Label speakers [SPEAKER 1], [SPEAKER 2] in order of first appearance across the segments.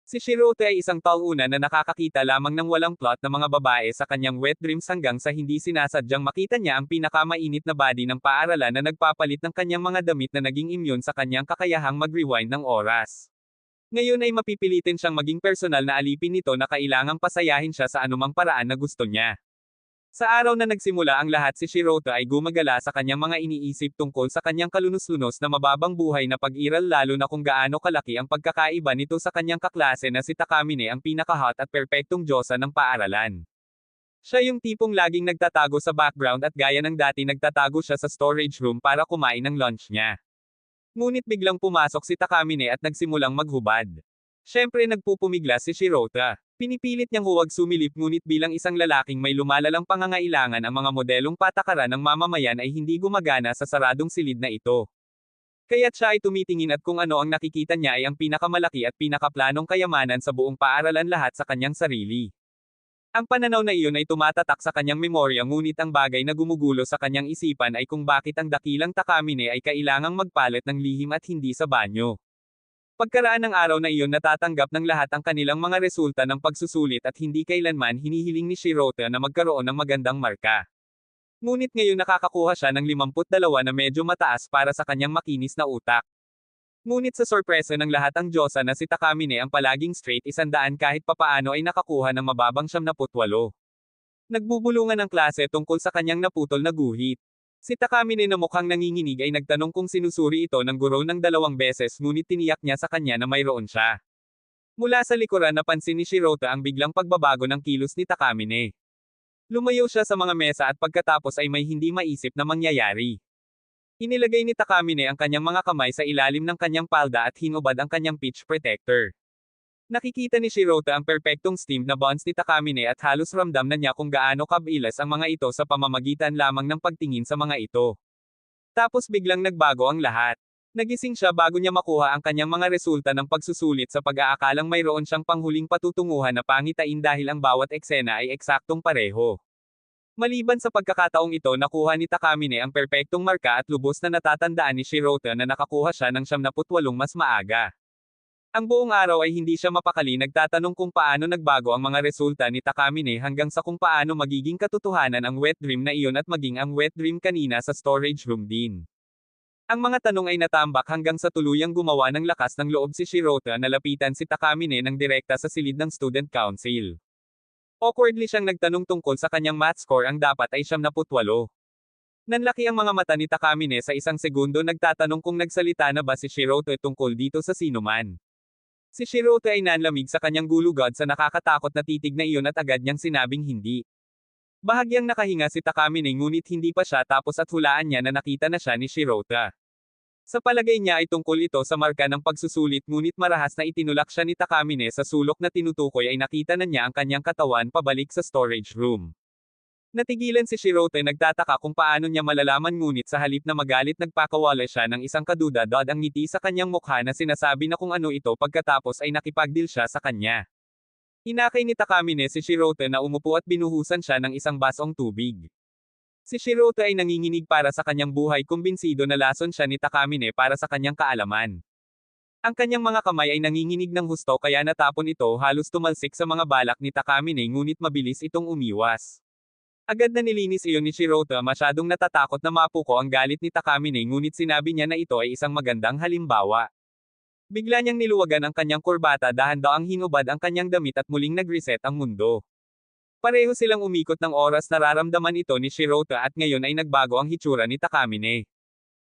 [SPEAKER 1] Si Shirota ay isang tauna na nakakakita lamang ng walang plot na mga babae sa kanyang wet dreams hanggang sa hindi sinasadyang makita niya ang pinakamainit na body ng paaralan na nagpapalit ng kanyang mga damit na naging immune sa kanyang kakayahang mag-rewind ng oras. Ngayon ay mapipilitin siyang maging personal na alipin nito na kailangang pasayahin siya sa anumang paraan na gusto niya. Sa araw na nagsimula ang lahat, si Shirota ay gumagala sa kanyang mga iniisip tungkol sa kanyang kalunos-lunos na mababang buhay na pag-iral, lalo na kung gaano kalaki ang pagkakaiba nito sa kanyang kaklase na si Takamine, ang pinaka-hot at perpektong diyosa ng paaralan. Siya yung tipong laging nagtatago sa background at gaya ng dati nagtatago siya sa storage room para kumain ng lunch niya. Ngunit biglang pumasok si Takamine at nagsimulang maghubad. Siyempre nagpupumiglas si Shirota. Pinipilit niyang huwag sumilip, ngunit bilang isang lalaking may lumalalang pangangailangan, ang mga modelong patakaran ng mamamayan ay hindi gumagana sa saradong silid na ito. Kaya't siya ay tumitingin at kung ano ang nakikita niya ay ang pinakamalaki at pinakaplanong kayamanan sa buong paaralan, lahat sa kanyang sarili. Ang pananaw na iyon ay tumatatak sa kanyang memorya, ngunit ang bagay na gumugulo sa kanyang isipan ay kung bakit ang dakilang Takamine ay kailangang magpalit ng lihim at hindi sa banyo. Pagkaraan ng araw na iyon, natatanggap ng lahat ang kanilang mga resulta ng pagsusulit at hindi kailanman hinihiling ni Shirota na magkaroon ng magandang marka. Ngunit ngayon nakakakuha siya ng 52 na medyo mataas para sa kanyang makinis na utak. Ngunit sa sorpresa ng lahat, ang diyosa na si Takamine ang palaging straight 100 kahit papaano ay nakakuha ng mababang 78. Nagbubulungan ang klase tungkol sa kanyang naputol na guhit. Si Takamine na mukhang nanginginig ay nagtanong kung sinusuri ito ng guro ng 2 beses, ngunit tiniyak niya sa kanya na mayroon siya. Mula sa likuran, napansin ni Shirota ang biglang pagbabago ng kilos ni Takamine. Lumayo siya sa mga mesa at pagkatapos ay may hindi maisip na mangyayari. Inilagay ni Takamine ang kanyang mga kamay sa ilalim ng kanyang palda at hinubad ang kanyang pitch protector. Nakikita ni Shirota ang perpektong steamed na bonds ni Takamine at halos ramdam na niya kung gaano kabilis ang mga ito sa pamamagitan lamang ng pagtingin sa mga ito. Tapos biglang nagbago ang lahat. Nagising siya bago niya makuha ang kanyang mga resulta ng pagsusulit sa pag-aakalang mayroon siyang panghuling patutunguhan na pangitain dahil ang bawat eksena ay eksaktong pareho. Maliban sa pagkakataong ito, nakuha ni Takamine ang perpektong marka at lubos na natatandaan ni Shirota na nakakuha siya ng 78 mas maaga. Ang buong araw ay hindi siya mapakali, nagtatanong kung paano nagbago ang mga resulta ni Takamine hanggang sa kung paano magiging katotohanan ang wet dream na iyon at maging ang wet dream kanina sa storage room din. Ang mga tanong ay natambak hanggang sa tuluyang gumawa ng lakas ng loob si Shirota na lapitan si Takamine ng direkta sa silid ng student council. Awkwardly siyang nagtanong tungkol sa kanyang math score, ang dapat ay 78. Nanlaki ang mga mata ni Takamine sa isang segundo, nagtatanong kung nagsalita na ba si Shirota tungkol dito sa sinuman. Si Shirota ay nanlamig sa kanyang gulugod sa nakakatakot na titig na iyon at agad niyang sinabing hindi. Bahagyang nakahinga si Takamine, ngunit hindi pa siya tapos at hulaan niya na nakita na siya ni Shirota. Sa palagay niya ay tungkol ito sa marka ng pagsusulit, ngunit marahas na itinulak siya ni Takamine sa sulok na tinutukoy ay nakita na niya ang kanyang katawan pabalik sa storage room. Natigilan si Shirota, nagtataka kung paano niya malalaman, ngunit sa halip na magalit nagpakawala siya ng isang kaduda-dod ang ngiti sa kanyang mukha na sinasabi na kung ano ito, pagkatapos ay nakipagdeal siya sa kanya. Hinakay ni Takamine si Shirota na umupo at binuhusan siya ng isang basong tubig. Si Shirota ay nanginginig para sa kanyang buhay, kumbinsido na lason siya ni Takamine para sa kanyang kaalaman. Ang kanyang mga kamay ay nanginginig ng husto kaya natapon ito, halos tumalsik sa mga balak ni Takamine, ngunit mabilis itong umiwas. Agad na nilinis iyon ni Shirota, masyadong natatakot na mapuko ang galit ni Takamine, ngunit sinabi niya na ito ay isang magandang halimbawa. Bigla niyang niluwagan ang kanyang kurbata, dahan-dahang hinubad ang kanyang damit at muling nag-reset ang mundo. Pareho silang umikot ng oras, nararamdaman ito ni Shirota at ngayon ay nagbago ang hitsura ni Takamine.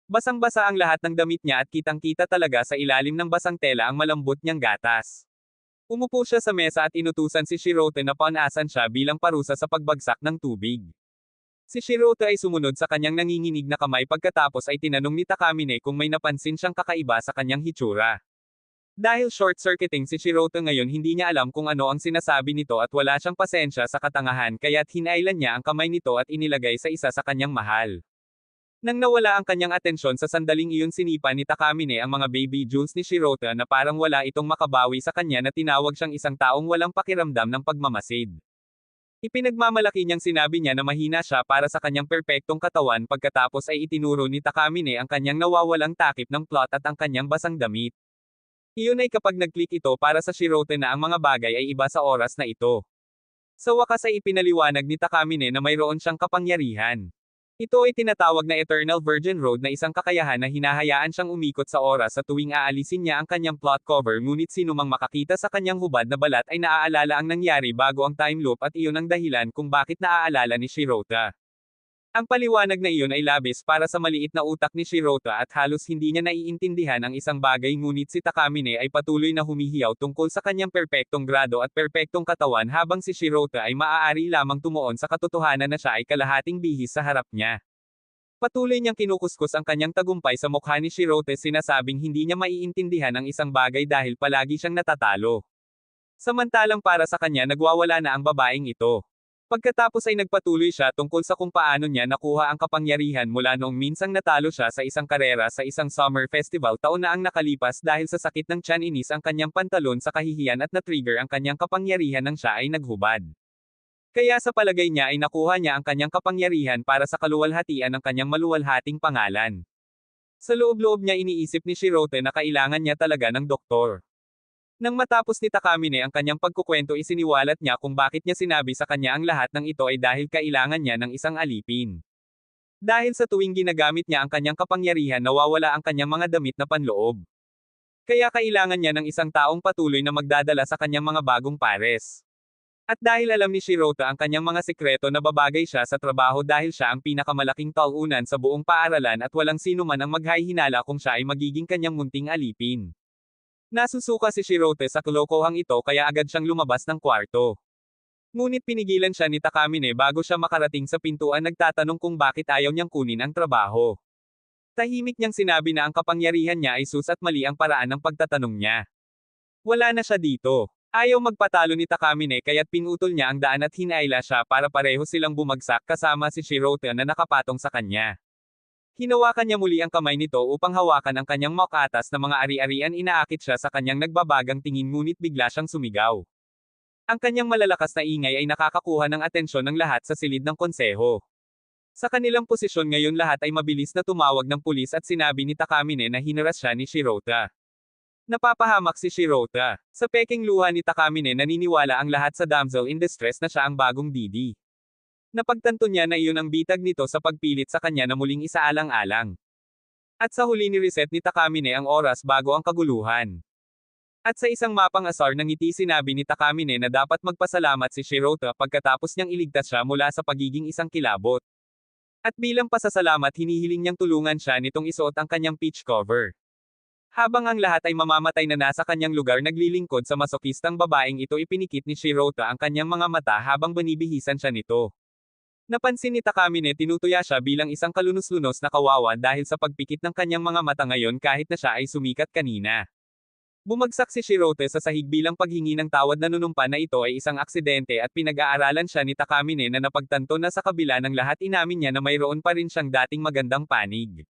[SPEAKER 1] Basang-basa ang lahat ng damit niya at kitang-kita talaga sa ilalim ng basang tela ang malambot niyang gatas. Umupo siya sa mesa at inutusan si Shirota na paunasan siya bilang parusa sa pagbagsak ng tubig. Si Shirota ay sumunod sa kanyang nanginginig na kamay, pagkatapos ay tinanong ni Takamine kung may napansin siyang kakaiba sa kanyang hitsura. Dahil short-circuiting si Shirota ngayon, hindi niya alam kung ano ang sinasabi nito at wala siyang pasensya sa katangahan, kaya't hinailan niya ang kamay nito at inilagay sa isa sa kanyang mahal. Nang nawala ang kanyang atensyon sa sandaling iyon, sinipa ni Takamine ang mga baby jewels ni Shirota na parang wala itong makabawi sa kanya, na tinawag siyang isang taong walang pakiramdam ng pagmamasid. Ipinagmamalaki niyang sinabi niya na mahina siya para sa kanyang perpektong katawan, pagkatapos ay itinuro ni Takamine ang kanyang nawawalang takip ng plot at ang kanyang basang damit. Iyon ay kapag nag-click ito para sa Shirota na ang mga bagay ay iba sa oras na ito. Sa wakas ay ipinaliwanag ni Takamine na mayroon siyang kapangyarihan. Ito ay tinatawag na Eternal Virgin Road na isang kakayahan na hinahayaan siyang umikot sa oras sa tuwing aalisin niya ang kanyang plot cover, ngunit sinumang makakita sa kanyang hubad na balat ay naaalala ang nangyari bago ang time loop, at iyon ang dahilan kung bakit naaalala ni Shirota. Ang paliwanag na iyon ay labis para sa maliit na utak ni Shirota at halos hindi niya naiintindihan ang isang bagay, ngunit si Takamine ay patuloy na humihiyaw tungkol sa kanyang perpektong grado at perpektong katawan, habang si Shirota ay maaari lamang tumuon sa katotohanan na siya ay kalahating bihis sa harap niya. Patuloy niyang kinukuskus ang kanyang tagumpay sa mukha ni Shirota, sinasabing hindi niya maiintindihan ang isang bagay dahil palagi siyang natatalo. Samantalang para sa kanya nagwawala na ang babaeng ito. Pagkatapos ay nagpatuloy siya tungkol sa kung paano niya nakuha ang kapangyarihan mula noong minsang natalo siya sa isang karera sa isang summer festival taon na ang nakalipas dahil sa sakit ng tiyan, inis ang kanyang pantalon sa kahihiyan at na-trigger ang kanyang kapangyarihan nang siya ay naghubad. Kaya sa palagay niya ay nakuha niya ang kanyang kapangyarihan para sa kaluwalhatian ng kanyang maluwalhating pangalan. Sa loob-loob niya iniisip ni Shirota na kailangan niya talaga ng doktor. Nang matapos ni Takamine ang kanyang pagkukwento, isiniwalat niya kung bakit niya sinabi sa kanya ang lahat ng ito ay dahil kailangan niya ng isang alipin. Dahil sa tuwing ginagamit niya ang kanyang kapangyarihan, nawawala ang kanyang mga damit na panloob. Kaya kailangan niya ng isang taong patuloy na magdadala sa kanyang mga bagong pares. At dahil alam ni Shirota ang kanyang mga sekreto, na babagay siya sa trabaho dahil siya ang pinakamalaking taunan sa buong paaralan at walang sino man ang maghahinala kung siya ay magiging kanyang munting alipin. Nasusuka si Shirota sa kalokohang ito kaya agad siyang lumabas ng kwarto. Ngunit pinigilan siya ni Takamine bago siya makarating sa pintuan, nagtatanong kung bakit ayaw niyang kunin ang trabaho. Tahimik niyang sinabi na ang kapangyarihan niya ay sus at mali ang paraan ng pagtatanong niya. Wala na siya dito. Ayaw magpatalo ni Takamine kaya't pinutol niya ang daan at hinayla siya para pareho silang bumagsak kasama si Shirota na nakapatong sa kanya. Hinawakan niya muli ang kamay nito upang hawakan ang kanyang makatas na mga ari-arian, inaakit siya sa kanyang nagbabagang tingin, ngunit bigla siyang sumigaw. Ang kanyang malalakas na ingay ay nakakakuha ng atensyon ng lahat sa silid ng konseho. Sa kanilang posisyon ngayon, lahat ay mabilis na tumawag ng pulis at sinabi ni Takamine na hinaras siya ni Shirota. Napapahamak si Shirota. Sa peking luha ni Takamine, naniniwala ang lahat sa damsel in distress na siya ang bagong Didi. Napagtanto niya na iyon ang bitag nito sa pagpilit sa kanya na muling isaalang-alang. At sa huli ni-reset ni Takamine ang oras bago ang kaguluhan. At sa isang mapang asar ng ngiti, sinabi ni Takamine na dapat magpasalamat si Shirota pagkatapos niyang iligtas siya mula sa pagiging isang kilabot. At bilang pasasalamat, hinihiling niyang tulungan siya nitong isuot ang kanyang peach cover. Habang ang lahat ay mamamatay na nasa kanyang lugar naglilingkod sa masokistang babaeng ito, ipinikit ni Shirota ang kanyang mga mata habang binibihisan siya nito. Napansin ni Takamine tinutuya siya bilang isang kalunos-lunos na kawawa dahil sa pagpikit ng kanyang mga mata ngayon kahit na siya ay sumikat kanina. Bumagsak si Shirota sa sahig bilang paghingi ng tawad, na nanumpa na ito ay isang aksidente at pinag-aaralan siya ni Takamine na napagtanto na sa kabila ng lahat, inamin niya na mayroon pa rin siyang dating magandang panig.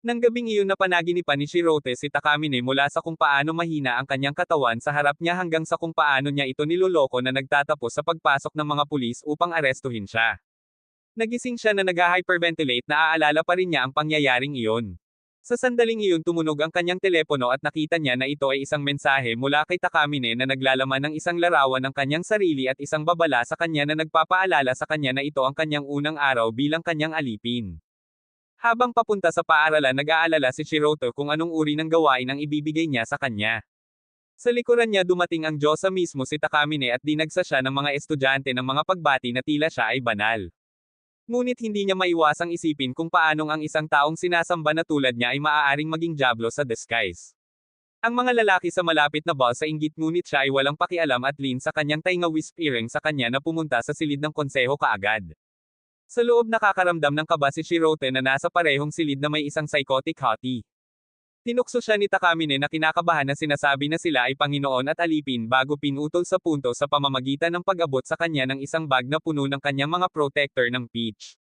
[SPEAKER 1] Nang gabing iyon, napanaginipan ni Shirota si Takamine mula sa kung paano mahina ang kanyang katawan sa harap niya hanggang sa kung paano niya ito niloloko na nagtatapos sa pagpasok ng mga pulis upang arestuhin siya. Nagising siya na nag-hyperventilate, na aalala pa rin niya ang pangyayaring iyon. Sa sandaling iyon, tumunog ang kanyang telepono at nakita niya na ito ay isang mensahe mula kay Takamine na naglalaman ng isang larawan ng kanyang sarili at isang babala sa kanya na nagpapaalala sa kanya na ito ang kanyang unang araw bilang kanyang alipin. Habang papunta sa paaralan, nag-aalala si Shirota kung anong uri ng gawain ang ibibigay niya sa kanya. Sa likuran niya dumating ang Diyosa mismo, si Takamine, at dinagsa siya ng mga estudyante ng mga pagbati na tila siya ay banal. Ngunit hindi niya maiwasang isipin kung paanong ang isang taong sinasamba na tulad niya ay maaaring maging diablo sa disguise. Ang mga lalaki sa malapit na bar sa inggit, ngunit siya ay walang pakialam at lean sa kanyang tainga, whispering sa kanya na pumunta sa silid ng konseho kaagad. Sa loob, nakakaramdam ng kaba si Shirota na nasa parehong silid na may isang psychotic hottie. Tinukso siya ni Takamine na kinakabahan na sinasabi na sila ay Panginoon at alipin bago pinutol sa punto sa pamamagitan ng pag-abot sa kanya ng isang bag na puno ng kanyang mga protector ng peach.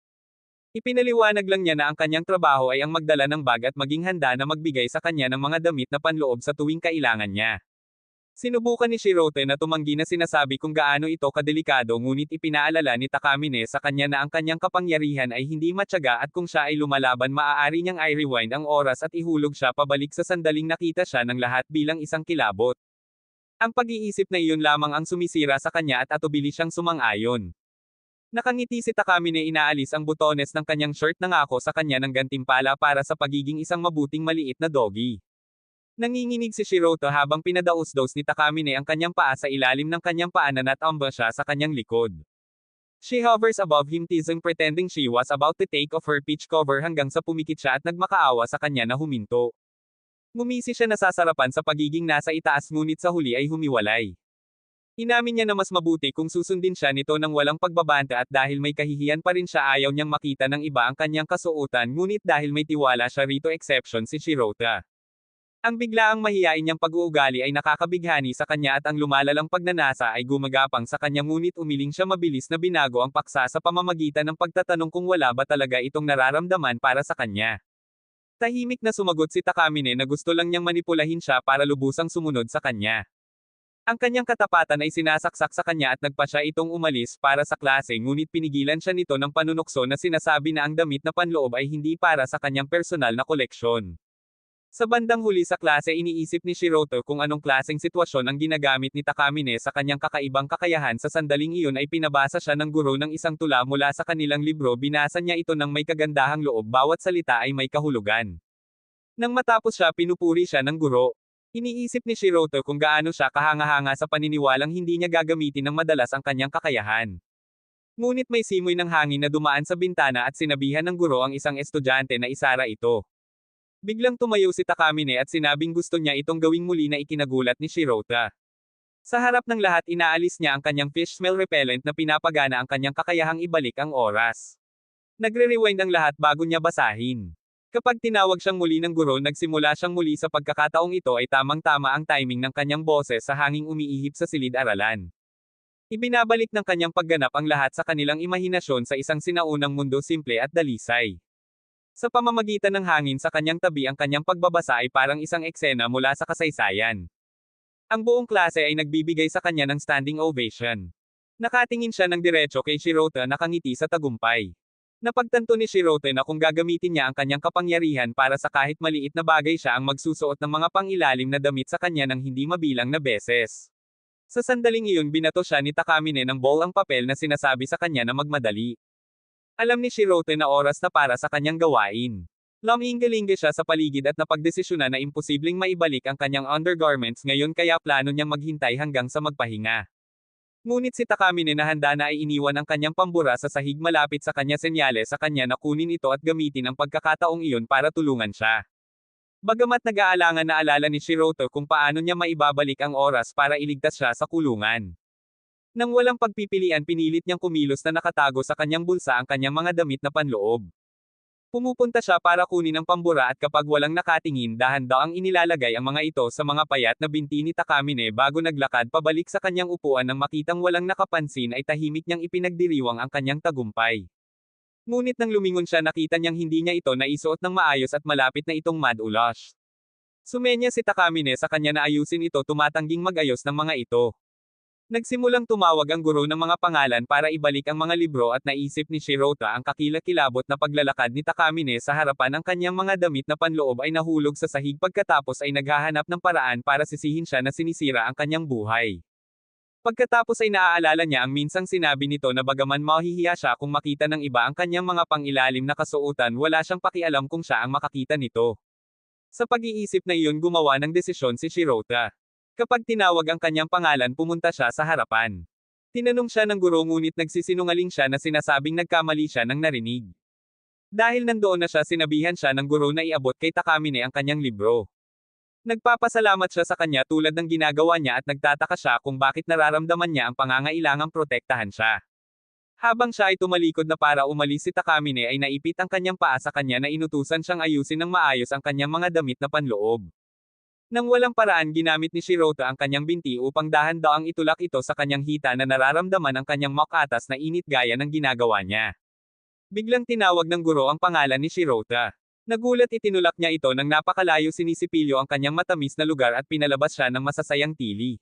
[SPEAKER 1] Ipinaliwanag lang niya na ang kanyang trabaho ay ang magdala ng bag at maging handa na magbigay sa kanya ng mga damit na panloob sa tuwing kailangan niya. Sinubukan ni Shirote na tumanggi na sinasabi kung gaano ito kadelikado ngunit ipinaalala ni Takamine sa kanya na ang kanyang kapangyarihan ay hindi matyaga at kung siya ay lumalaban maaari niyang i-rewind ang oras at ihulog siya pabalik sa sandaling nakita siya ng lahat bilang isang kilabot. Ang pag-iisip na iyon lamang ang sumisira sa kanya at atubili siyang sumang-ayon. Nakangiti si Takamine inaalis ang butones ng kanyang shirt nangako sa kanya ng gantimpala para sa pagiging isang mabuting maliit na doggy. Nanginginig si Shiroto habang pinadaos-dos ni Takamine ang kanyang paa sa ilalim ng kanyang paanan at amba siya sa kanyang likod. She hovers above him teasing pretending she was about to take off her peach cover hanggang sa pumikit siya at nagmakaawa sa kanya na huminto. Ngumisi siya nasasarapan sa pagiging nasa itaas ngunit sa huli ay humiwalay. Inamin niya na mas mabuti kung susundin siya nito ng walang pagbabanta at dahil may kahihiyan pa rin siya ayaw niyang makita ng iba ang kanyang kasuotan ngunit dahil may tiwala siya rito exception si Shirota. Ang biglaang mahiyain niyang pag-uugali ay nakakabighani sa kanya at ang lumalalang pagnanasa ay gumagapang sa kanya ngunit umiling siya mabilis na binago ang paksa sa pamamagitan ng pagtatanong kung wala ba talaga itong nararamdaman para sa kanya. Tahimik na sumagot si Takamine na gusto lang niyang manipulahin siya para lubusang sumunod sa kanya. Ang kanyang katapatan ay sinasaksak sa kanya at nagpa siya itong umalis para sa klase ngunit pinigilan siya nito ng panunukso na sinasabi na ang damit na panloob ay hindi para sa kanyang personal na koleksyon. Sa bandang huli sa klase iniisip ni Shiroto kung anong klaseng sitwasyon ang ginagamit ni Takamine sa kanyang kakaibang kakayahan sa sandaling iyon ay pinabasa siya ng guro ng isang tula mula sa kanilang libro binasa niya ito ng may kagandahang loob bawat salita ay may kahulugan. Nang matapos siya pinupuri siya ng guro. Iniisip ni Shiroto kung gaano siya kahanga-hanga sa paniniwalang hindi niya gagamitin ng madalas ang kanyang kakayahan. Ngunit may simoy ng hangin na dumaan sa bintana at sinabihan ng guro ang isang estudyante na isara ito. Biglang tumayo si Takamine at sinabing gusto niya itong gawing muli na ikinagulat ni Shirota. Sa harap ng lahat inaalis niya ang kanyang fish smell repellent na pinapagana ang kanyang kakayahang ibalik ang oras. Nagre-rewind ang lahat bago niya basahin. Kapag tinawag siyang muli ng guro nagsimula siyang muli sa pagkakataong ito ay tamang-tama ang timing ng kanyang boses sa hanging umiihip sa silid-aralan. Ibinabalik ng kanyang pagganap ang lahat sa kanilang imahinasyon sa isang sinaunang mundo simple at dalisay. Sa pamamagitan ng hangin sa kanyang tabi ang kanyang pagbabasa ay parang isang eksena mula sa kasaysayan. Ang buong klase ay nagbibigay sa kanya ng standing ovation. Nakatingin siya ng diretso kay Shirota nakangiti sa tagumpay. Napagtanto ni Shirota na kung gagamitin niya ang kanyang kapangyarihan para sa kahit maliit na bagay siya ang magsusuot ng mga pangilalim na damit sa kanya ng hindi mabilang na beses. Sa sandaling iyon binato siya ni Takamine ng ball ang papel na sinasabi sa kanya na magmadali. Alam ni Shirota na oras na para sa kanyang gawain. Lumingalinga siya sa paligid at napagdesisyonan na imposibleng maibalik ang kanyang undergarments ngayon kaya plano niyang maghintay hanggang sa magpahinga. Ngunit si Takamine na handa na ay iniwan ang kanyang pambura sa sahig malapit sa kanya senyales sa kanya na kunin ito at gamitin ang pagkakataong iyon para tulungan siya. Bagamat nag-aalangan na alala ni Shirota kung paano niya maibabalik ang oras para iligtas siya sa kulungan. Nang walang pagpipilian pinilit niyang kumilos na nakatago sa kanyang bulsa ang kanyang mga damit na panloob. Pumupunta siya para kunin ang pambura at kapag walang nakatingin dahan-daang inilalagay ang mga ito sa mga payat na binti ni Takamine bago naglakad pabalik sa kanyang upuan nang makitang walang nakapansin ay tahimik niyang ipinagdiriwang ang kanyang tagumpay. Ngunit nang lumingon siya nakita niyang hindi niya ito naisuot ng maayos at malapit na itong mad-ulash. Sumenya si Takamine sa kanya na ayusin ito tumatangging mag-ayos ng mga ito. Nagsimulang tumawag ang guro ng mga pangalan para ibalik ang mga libro at naisip ni Shirota ang kakilakilabot na paglalakad ni Takamine sa harapan ang kanyang mga damit na panloob ay nahulog sa sahig pagkatapos ay naghahanap ng paraan para sisihin siya na sinisira ang kanyang buhay. Pagkatapos ay naaalala niya ang minsang sinabi nito na bagaman mahihiya siya kung makita ng iba ang kanyang mga pangilalim na kasuotan wala siyang pakialam kung siya ang makakita nito. Sa pag-iisip na iyon gumawa ng desisyon si Shirota. Kapag tinawag ang kanyang pangalan pumunta siya sa harapan. Tinanong siya ng guro ngunit nagsisinungaling siya na sinasabing nagkamali siya ng narinig. Dahil nandoon na siya sinabihan siya ng guro na iabot kay Takamine ang kanyang libro. Nagpapasalamat siya sa kanya tulad ng ginagawa niya at nagtataka siya kung bakit nararamdaman niya ang pangangailangang protektahan siya. Habang siya ay tumalikod na para umalis si Takamine ay naipit ang kanyang paa sa kanya na inutusan siyang ayusin ng maayos ang kanyang mga damit na panloob. Nang walang paraan ginamit ni Shirota ang kanyang binti upang dahan-daang itulak ito sa kanyang hita na nararamdaman ang kanyang makatas na init gaya ng ginagawa niya. Biglang tinawag ng guro ang pangalan ni Shirota. Nagulat itinulak niya ito nang napakalayo sinisipilyo ang kanyang matamis na lugar at pinalabas siya ng masasayang tili.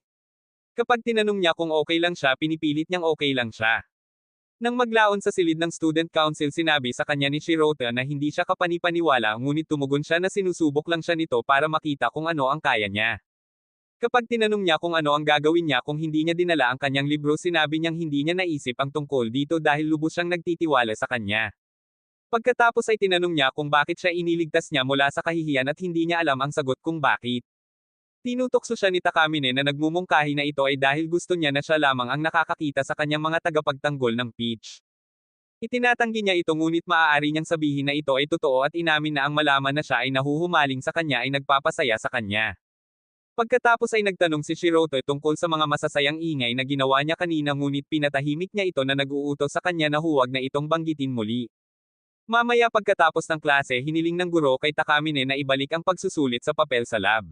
[SPEAKER 1] Kapag tinanong niya kung okay lang siya pinipilit niyang okay lang siya. Nang maglaon sa silid ng student council sinabi sa kanya ni Shirota na hindi siya kapanipaniwala ngunit tumugon siya na sinusubok lang siya nito para makita kung ano ang kaya niya. Kapag tinanong niya kung ano ang gagawin niya kung hindi niya dinala ang kanyang libro sinabi niyang hindi niya naisip ang tungkol dito dahil lubos siyang nagtitiwala sa kanya. Pagkatapos ay tinanong niya kung bakit siya iniligtas niya mula sa kahihiyan at hindi niya alam ang sagot kung bakit. Tinutokso siya ni Takamine na nagmumungkahi na ito ay dahil gusto niya na siya lamang ang nakakakita sa kanyang mga tagapagtanggol ng pitch. Itinatanggi niya ito ngunit maaari niyang sabihin na ito ay totoo at inamin na ang malaman na siya ay nahuhumaling sa kanya ay nagpapasaya sa kanya. Pagkatapos ay nagtanong si Shirota tungkol sa mga masasayang ingay na ginawa niya kanina ngunit pinatahimik niya ito na nag-uutos sa kanya na huwag na itong banggitin muli. Mamaya pagkatapos ng klase hiniling ng guro kay Takamine na ibalik ang pagsusulit sa papel sa lab.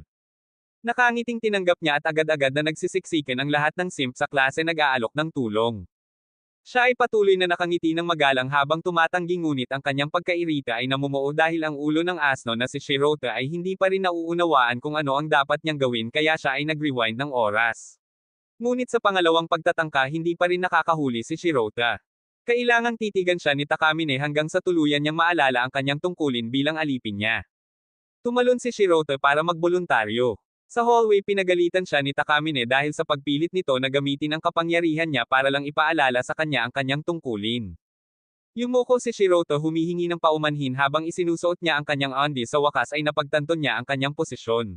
[SPEAKER 1] Nakangiting tinanggap niya at agad-agad na nagsisiksikan ang lahat ng simp sa klase nag-aalok ng tulong. Siya ay patuloy na nakangiti ng magalang habang tumatanggi ngunit ang kanyang pagkairita ay namumuo dahil ang ulo ng asno na si Shirota ay hindi pa rin nauunawaan kung ano ang dapat niyang gawin kaya siya ay nag-rewind ng oras. Ngunit sa pangalawang pagtatangka hindi pa rin nakakahuli si Shirota. Kailangang titigan siya ni Takamine hanggang sa tuluyan niyang maalala ang kanyang tungkulin bilang alipin niya. Tumalon si Shirota para magboluntaryo. Sa hallway pinagalitan siya ni Takamine dahil sa pagpilit nito na gamitin ang kapangyarihan niya para lang ipaalala sa kanya ang kanyang tungkulin. Yumuko si Shirota humihingi ng paumanhin habang isinusuot niya ang kanyang undies sa wakas ay napagtanto niya ang kanyang posisyon.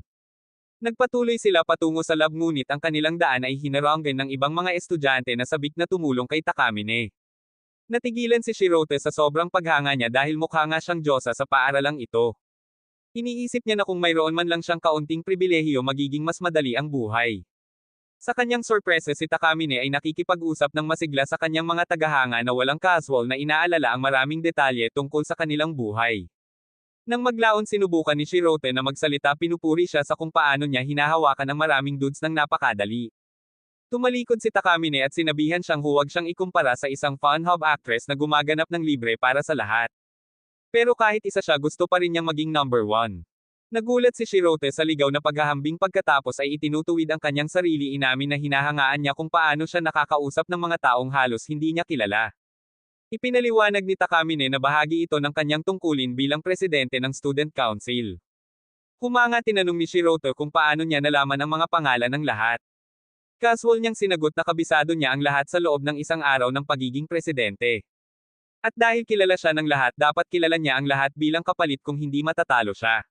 [SPEAKER 1] Nagpatuloy sila patungo sa lab ngunit ang kanilang daan ay hinaranggan ng ibang mga estudyante na sabik na tumulong kay Takamine. Natigilan si Shirota sa sobrang paghanga niya dahil mukha nga siyang diyosa sa paaralang ito. Iniisip niya na kung mayroon man lang siyang kaunting pribilehiyo magiging mas madali ang buhay. Sa kanyang sorpresa si Takamine ay nakikipag-usap ng masigla sa kanyang mga tagahanga na walang casual na inaalala ang maraming detalye tungkol sa kanilang buhay. Nang maglaon sinubukan ni Shirota na magsalita pinupuri siya sa kung paano niya hinahawakan ang maraming dudes ng napakadali. Tumalikod si Takamine at sinabihan siyang huwag siyang ikumpara sa isang Pornhub actress na gumaganap ng libre para sa lahat. Pero kahit isa siya gusto pa rin niyang maging number one. Nagulat si Shirota sa ligaw na paghahambing pagkatapos ay itinutuwid ang kanyang sarili inamin na hinahangaan niya kung paano siya nakakausap ng mga taong halos hindi niya kilala. Ipinaliwanag ni Takamine na bahagi ito ng kanyang tungkulin bilang presidente ng student council. Humanga tinanong ni Shirota kung paano niya nalaman ang mga pangalan ng lahat. Casual niyang sinagot na kabisado niya ang lahat sa loob ng isang araw ng pagiging presidente. At dahil kilala siya ng lahat dapat kilala niya ang lahat bilang kapalit kung hindi matatalo siya.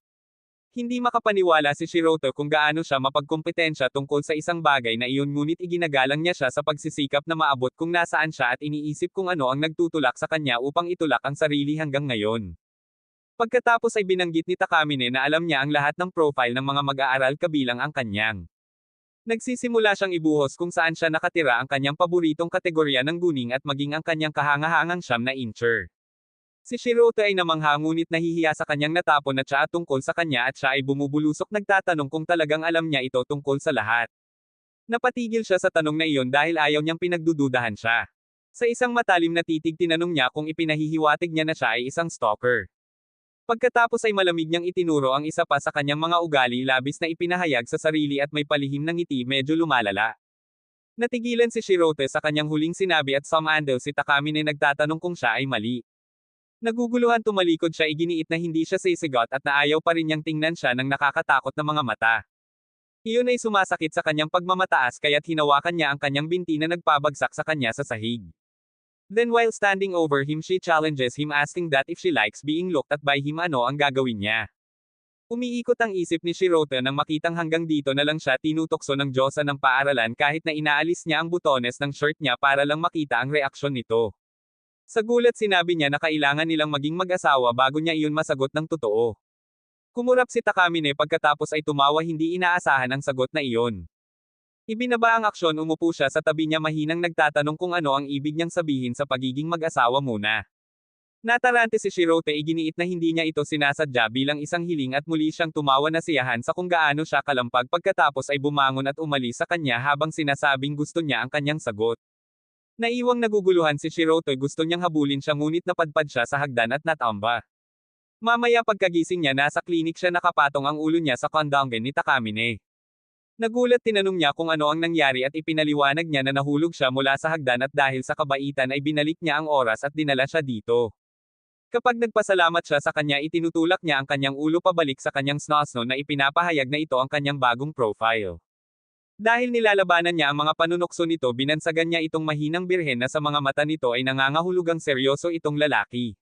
[SPEAKER 1] Hindi makapaniwala si Shirota kung gaano siya mapagkompetensya tungkol sa isang bagay na iyon ngunit iginagalang niya siya sa pagsisikap na maabot kung nasaan siya at iniisip kung ano ang nagtutulak sa kanya upang itulak ang sarili hanggang ngayon. Pagkatapos ay binanggit ni Takamine na alam niya ang lahat ng profile ng mga mag-aaral kabilang ang kanyang. Nagsisimula siyang ibuhos kung saan siya nakatira ang kanyang paboritong kategorya ng guning at maging ang kanyang kahangahangang siyam na incher. Si Shirota ay namangha ngunit nahihiya sa kanyang natapon na tsaa tungkol sa kanya at siya ay bumubulusok nagtatanong kung talagang alam niya ito tungkol sa lahat. Napatigil siya sa tanong na iyon dahil ayaw niyang pinagdududahan siya. Sa isang matalim na titig tinanong niya kung ipinahihiwatig niya na siya ay isang stalker. Pagkatapos ay malamig niyang itinuro ang isa pa sa kanyang mga ugali labis na ipinahayag sa sarili at may palihim ng ngiti medyo lumalala. Natigilan si Shirota sa kanyang huling sinabi at sumando si Takamine nagtatanong kung siya ay mali. Naguguluhan tumalikod siya iginiit na hindi siya sisigot at naayaw pa rin niyang tingnan siya ng nakakatakot na mga mata. Iyon ay sumasakit sa kanyang pagmamataas kaya't hinawakan niya ang kanyang binti na nagpabagsak sa kanya sa sahig. Then while standing over him she challenges him asking that if she likes being looked at by him ano ang gagawin niya. Umiikot ang isip ni Shirota nang makitang hanggang dito na lang siya tinutokso ng diyosa ng paaralan kahit na inaalis niya ang butones ng shirt niya para lang makita ang reaksyon nito. Sa gulat sinabi niya na kailangan nilang maging mag-asawa bago niya iyon masagot ng totoo. Kumurap si Takamine pagkatapos ay tumawa hindi inaasahan ang sagot na iyon. Ibinaba ang aksyon umupo siya sa tabi niya mahinang nagtatanong kung ano ang ibig niyang sabihin sa pagiging mag-asawa muna. Natarante si Shirota iginiit na hindi niya ito sinasadya bilang isang hiling at muli siyang tumawa na siyahan sa kung gaano siya kalampag pagkatapos ay bumangon at umalis sa kanya habang sinasabing gusto niya ang kanyang sagot. Naiwang naguguluhan si Shirota gusto niyang habulin siya ngunit napadpad siya sa hagdan at natamba. Mamaya pagkagising niya nasa klinik siya nakapatong ang ulo niya sa kondongen ni Takamine. Nagulat tinanong niya kung ano ang nangyari at ipinaliwanag niya na nahulog siya mula sa hagdan at dahil sa kabaitan ay binalik niya ang oras at dinala siya dito. Kapag nagpasalamat siya sa kanya itinutulak niya ang kanyang ulo pabalik sa kanyang snosno na ipinapahayag na ito ang kanyang bagong profile. Dahil nilalabanan niya ang mga panunokso nito binansagan niya itong mahinang birhen na sa mga mata nito ay nangangahulugang seryoso itong lalaki.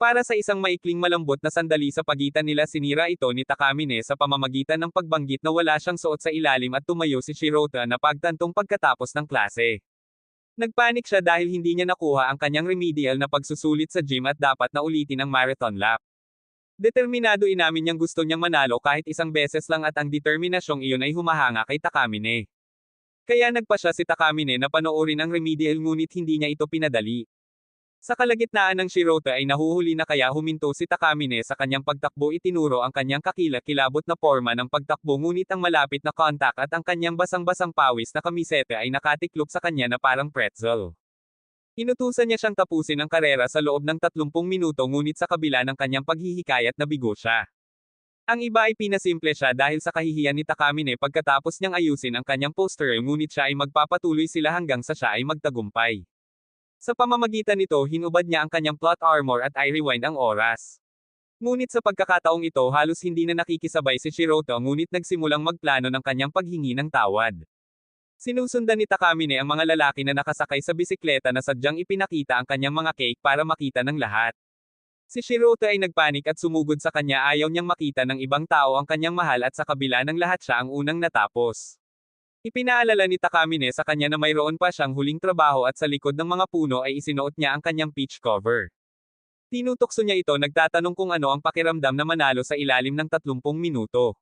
[SPEAKER 1] Para sa isang maikling malambot na sandali sa pagitan nila sinira ito ni Takamine sa pamamagitan ng pagbanggit na wala siyang suot sa ilalim at tumayo si Shirota na pagtantong pagkatapos ng klase. Nagpanik siya dahil hindi niya nakuha ang kanyang remedial na pagsusulit sa gym at dapat na ulitin ang marathon lap. Determinado inamin niyang gusto niyang manalo kahit isang beses lang at ang determinasyong iyon ay humahanga kay Takamine. Kaya nagpa siya si Takamine na panoorin ang remedial ngunit hindi niya ito pinadali. Sa kalagitnaan ng Shirota ay nahuhuli na kaya huminto si Takamine sa kanyang pagtakbo itinuro ang kanyang kakilakilabot na porma ng pagtakbo ngunit ang malapit na contact at ang kanyang basang-basang pawis na kamisete ay nakatiklop sa kanya na parang pretzel. Inutusan niya siyang tapusin ang karera sa loob ng 30 minuto ngunit sa kabila ng kanyang paghihikayat nabigo siya. Ang iba ay pinasimple siya dahil sa kahihiyan ni Takamine pagkatapos niyang ayusin ang kanyang poster ngunit siya ay magpapatuloy sila hanggang sa siya ay magtagumpay. Sa pamamagitan nito hinubad niya ang kanyang plot armor at i-rewind ang oras. Ngunit sa pagkakataong ito halos hindi na nakikisabay si Shirota ngunit nagsimulang magplano ng kanyang paghingi ng tawad. Sinusundan ni Takamine ang mga lalaki na nakasakay sa bisikleta na sadyang ipinakita ang kanyang mga cake para makita ng lahat. Si Shirota ay nagpanik at sumugod sa kanya ayaw niyang makita ng ibang tao ang kanyang mahal at sa kabila ng lahat siya ang unang natapos. Ipinaalala ni Takamine sa kanya na mayroon pa siyang huling trabaho at sa likod ng mga puno ay isinuot niya ang kanyang peach cover. Tinutokso niya ito nagtatanong kung ano ang pakiramdam na manalo sa ilalim ng 30 minuto.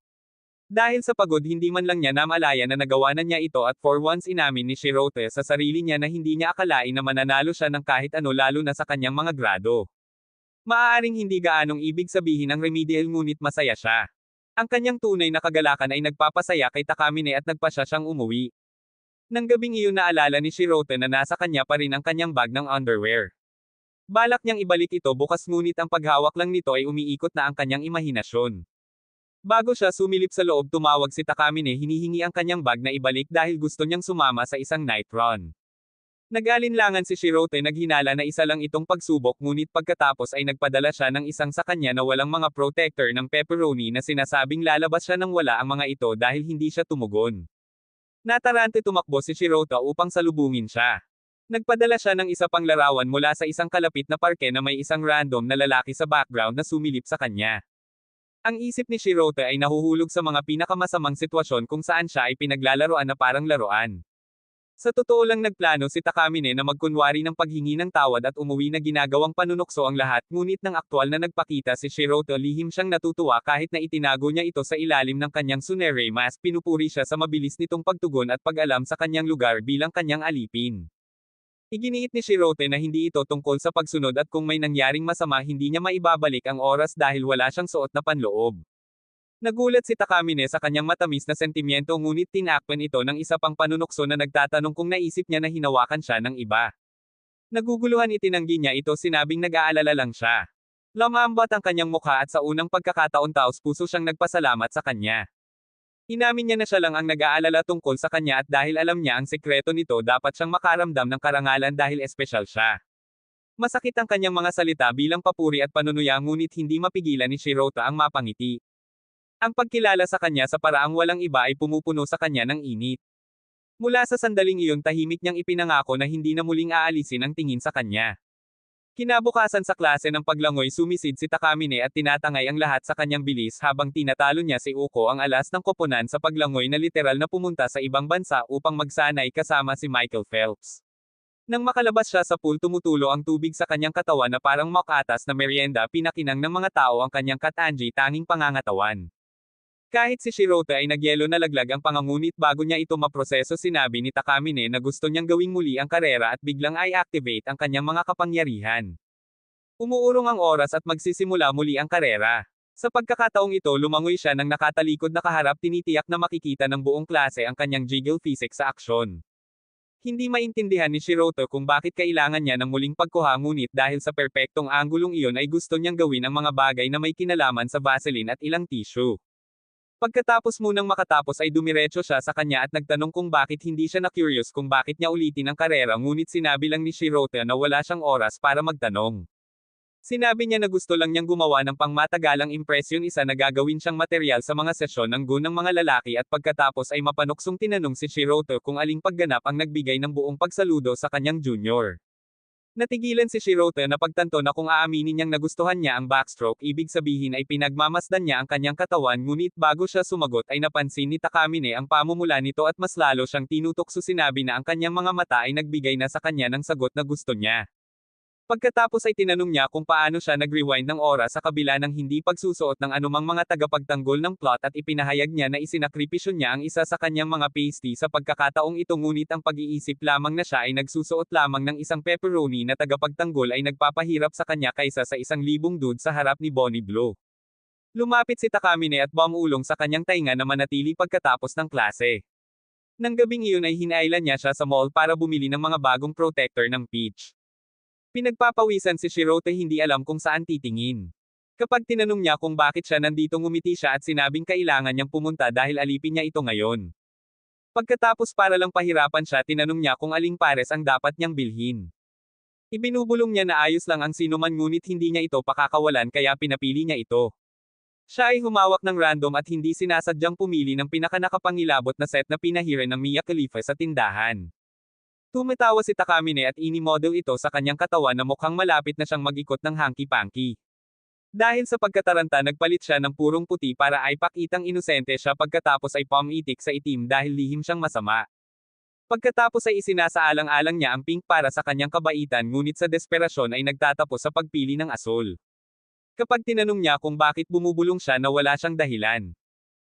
[SPEAKER 1] Dahil sa pagod hindi man lang niya namalaya na nagawa na niya ito at for once inamin ni Shirota sa sarili niya na hindi niya akalain na mananalo siya ng kahit ano lalo na sa kanyang mga grado. Maaaring hindi gaanong ibig sabihin ang remedial ngunit masaya siya. Ang kanyang tunay na kagalakan ay nagpapasaya kay Takamine at nagpa siyang umuwi. Nang gabing iyon naalala ni Shirota na nasa kanya pa rin ang kanyang bag ng underwear. Balak niyang ibalik ito bukas ngunit ang paghawak lang nito ay umiikot na ang kanyang imahinasyon. Bago siya sumilip sa loob tumawag si Takamine hinihingi ang kanyang bag na ibalik dahil gusto niyang sumama sa isang night run. Nag-alinlangan si Shirota naghinala na isa lang itong pagsubok ngunit pagkatapos ay nagpadala siya ng isang sa kanya na walang mga protector ng pepperoni na sinasabing lalabas siya nang wala ang mga ito dahil hindi siya tumugon. Natarante tumakbo si Shirota upang salubungin siya. Nagpadala siya ng isa pang larawan mula sa isang kalapit na parke na may isang random na lalaki sa background na sumilip sa kanya. Ang isip ni Shirota ay nahuhulog sa mga pinakamasamang sitwasyon kung saan siya ay pinaglalaroan na parang laruan. Sa totoo lang nagplano si Takamine na magkunwari ng paghingi ng tawad at umuwi na ginagawang panunokso ang lahat ngunit nang aktwal na nagpakita si Shirota lihim siyang natutuwa kahit na itinago niya ito sa ilalim ng kanyang sunere mask pinupuri siya sa mabilis nitong pagtugon at pag-alam sa kanyang lugar bilang kanyang alipin. Iginiit ni Shirota na hindi ito tungkol sa pagsunod at kung may nangyaring masama hindi niya maibabalik ang oras dahil wala siyang suot na panloob. Nagulat si Takamine sa kanyang matamis na sentimiento ngunit tinakpan ito ng isa pang panunokso na nagtatanong kung naisip niya na hinawakan siya ng iba. Naguguluhan itinanggi niya ito sinabing nag-aalala lang siya. Lamambat ang kanyang mukha at sa unang pagkakataon taos puso siyang nagpasalamat sa kanya. Inamin niya na siya lang ang nag-aalala tungkol sa kanya at dahil alam niya ang sekreto nito dapat siyang makaramdam ng karangalan dahil espesyal siya. Masakit ang kanyang mga salita bilang papuri at panunuya ngunit hindi mapigilan ni Shirota ang mapangiti. Ang pagkilala sa kanya sa paraang walang iba ay pumupuno sa kanya ng init. Mula sa sandaling iyon tahimik niyang ipinangako na hindi na muling aalisin ang tingin sa kanya. Kinabukasan sa klase ng paglangoy sumisid si Takamine at tinatangay ang lahat sa kanyang bilis habang tinatalo niya si Uko ang alas ng koponan sa paglangoy na literal na pumunta sa ibang bansa upang magsanay kasama si Michael Phelps. Nang makalabas siya sa pool tumutulo ang tubig sa kanyang katawan na parang mock-atas na merienda pinakinang ng mga tao ang kanyang katanji tanging pangangatawan. Kahit si Shirota ay nagyelo na laglag ang pangangunit bago niya ito maproseso sinabi ni Takamine na gusto niyang gawing muli ang karera at biglang i-activate ang kanyang mga kapangyarihan. Umuurong ang oras at magsisimula muli ang karera. Sa pagkakataong ito lumangoy siya nang nakatalikod na kaharap tinitiyak na makikita ng buong klase ang kanyang jiggle physics sa aksyon. Hindi maintindihan ni Shiroto kung bakit kailangan niya ng muling pagkuha ngunit dahil sa perpektong anggulong iyon ay gusto niyang gawin ang mga bagay na may kinalaman sa Vaseline at ilang tissue. Pagkatapos munang makatapos ay dumiretso siya sa kanya at nagtanong kung bakit hindi siya na-curious kung bakit niya ulitin ang karera ngunit sinabi lang ni Shiroto na wala siyang oras para magtanong. Sinabi niya na gusto lang niyang gumawa ng pangmatagalang impresyon isa na gagawin siyang material sa mga sesyon ng gun ng mga lalaki at pagkatapos ay mapanuksong tinanong si Shiroto kung aling pagganap ang nagbigay ng buong pagsaludo sa kanyang junior. Natigilan si Shiroto na pagtanto na kung aaminin niyang nagustuhan niya ang backstroke ibig sabihin ay pinagmamasdan niya ang kanyang katawan ngunit bago siya sumagot ay napansin ni Takamine ang pamumula nito at mas lalo siyang tinutokso sinabi na ang kanyang mga mata ay nagbigay na sa kanya ng sagot na gusto niya. Pagkatapos ay tinanong niya kung paano siya nag-rewind ng oras sa kabila ng hindi pagsusuot ng anumang mga tagapagtanggol ng plot at ipinahayag niya na isinakripisyo niya ang isa sa kanyang mga pasty sa pagkakataong ito ngunit ang pag-iisip lamang na siya ay nagsusuot lamang ng isang pepperoni na tagapagtanggol ay nagpapahirap sa kanya kaysa sa 1,000 dude sa harap ni Bonnie Blue. Lumapit si Takamine at bumulong sa kanyang tainga na manatili pagkatapos ng klase. Nang gabing iyon ay hinailan niya siya sa mall para bumili ng mga bagong protector ng Peach. Pinagpapawisan si Shiroto hindi alam kung saan titingin. Kapag tinanong niya kung bakit siya nandito ngumiti siya at sinabing kailangan niyang pumunta dahil alipin niya ito ngayon. Pagkatapos para lang pahirapan siya tinanong niya kung aling pares ang dapat niyang bilhin. Ibinubulong niya na ayos lang ang sinuman ngunit hindi niya ito pakakawalan kaya pinapili niya ito. Siya ay humawak ng random at hindi sinasadyang pumili ng pinakanakapangilabot na set na pinahiran ng Mia Khalifa sa tindahan. Tumatawa si Takamine at ini-model ito sa kanyang katawan na mukhang malapit na siyang mag-ikot ng hanky-panky. Dahil sa pagkataranta nagpalit siya ng purong puti para ay pakitang inosente siya pagkatapos ay pumitik sa itim dahil lihim siyang masama. Pagkatapos ay isinasaalang-alang niya ang pink para sa kanyang kabaitan ngunit sa desperasyon ay nagtatapos sa pagpili ng asul. Kapag tinanong niya kung bakit bumubulong siya na wala siyang dahilan.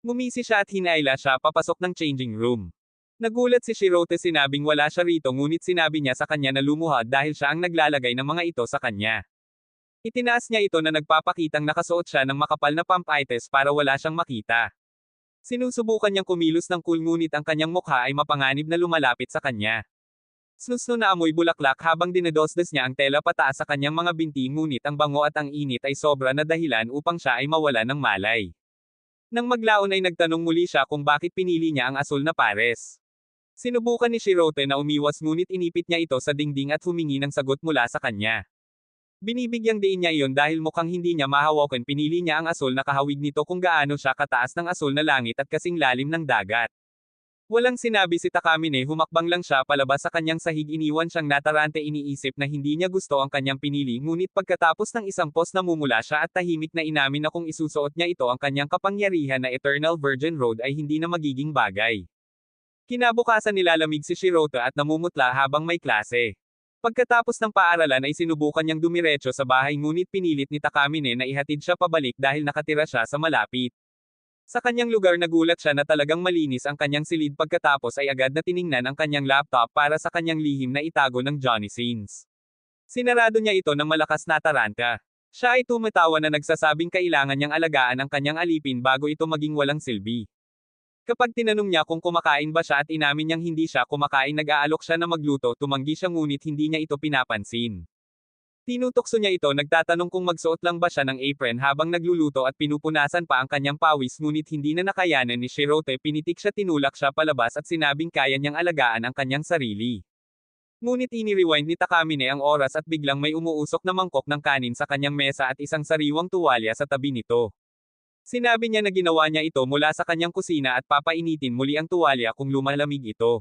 [SPEAKER 1] Ngumisi siya at hinaila siya papasok ng changing room. Nagulat si Shiroto sinabing wala siya rito ngunit sinabi niya sa kanya na lumuhad dahil siya ang naglalagay ng mga ito sa kanya. Itinaas niya ito na nagpapakitang nakasuot siya ng makapal na pampites para wala siyang makita. Sinusubukan niyang kumilos ng cool ngunit ang kanyang mukha ay mapanganib na lumalapit sa kanya. Snusno na amoy bulaklak habang dinedosdes niya ang tela pataas sa kanyang mga binti ngunit ang bango at ang init ay sobra na dahilan upang siya ay mawala ng malay. Nang maglaon ay nagtanong muli siya kung bakit pinili niya ang asul na pares. Sinubukan ni Shiroto na umiwas ngunit inipit niya ito sa dingding at humingi ng sagot mula sa kanya. Binibigyang diin niya iyon dahil mukhang hindi niya mahawakan pinili niya ang asul na kahawig nito kung gaano siya kataas ng asul na langit at kasing lalim ng dagat. Walang sinabi si Takamine humakbang lang siya palabas sa kanyang sahig iniwan siyang natarante iniisip na hindi niya gusto ang kanyang pinili ngunit pagkatapos ng isang pos namumula siya at tahimik na inamin na kung isusuot niya ito ang kanyang kapangyarihan na Eternal Virgin Road ay hindi na magiging bagay. Kinabukasan nilalamig si Shiroto at namumutla habang may klase. Pagkatapos ng paaralan ay sinubukan niyang dumiretso sa bahay ngunit pinilit ni Takamine na ihatid siya pabalik dahil nakatira siya sa malapit. Sa kanyang lugar nagulat siya na talagang malinis ang kanyang silid pagkatapos ay agad na tiningnan ang kanyang laptop para sa kanyang lihim na itago ng Johnny Sins. Sinarado niya ito ng malakas na taranta. Siya ay tumatawa na nagsasabing kailangan niyang alagaan ang kanyang alipin bago ito maging walang silbi. Kapag tinanong niya kung kumakain ba siya at inamin niyang hindi siya kumakain nag-aalok siya na magluto tumanggi siya ngunit hindi niya ito pinapansin. Tinutokso niya ito nagtatanong kung magsuot lang ba siya ng apron habang nagluluto at pinupunasan pa ang kanyang pawis ngunit hindi na nakayanan ni Shiroto pinitik siya tinulak siya palabas at sinabing kaya niyang alagaan ang kanyang sarili. Ngunit ini-rewind ni Takamine ang oras at biglang may umuusok na mangkok ng kanin sa kanyang mesa at isang sariwang tuwalya sa tabi nito. Sinabi niya na ginawa niya ito mula sa kanyang kusina at papainitin muli ang tuwalya kung lumalamig ito.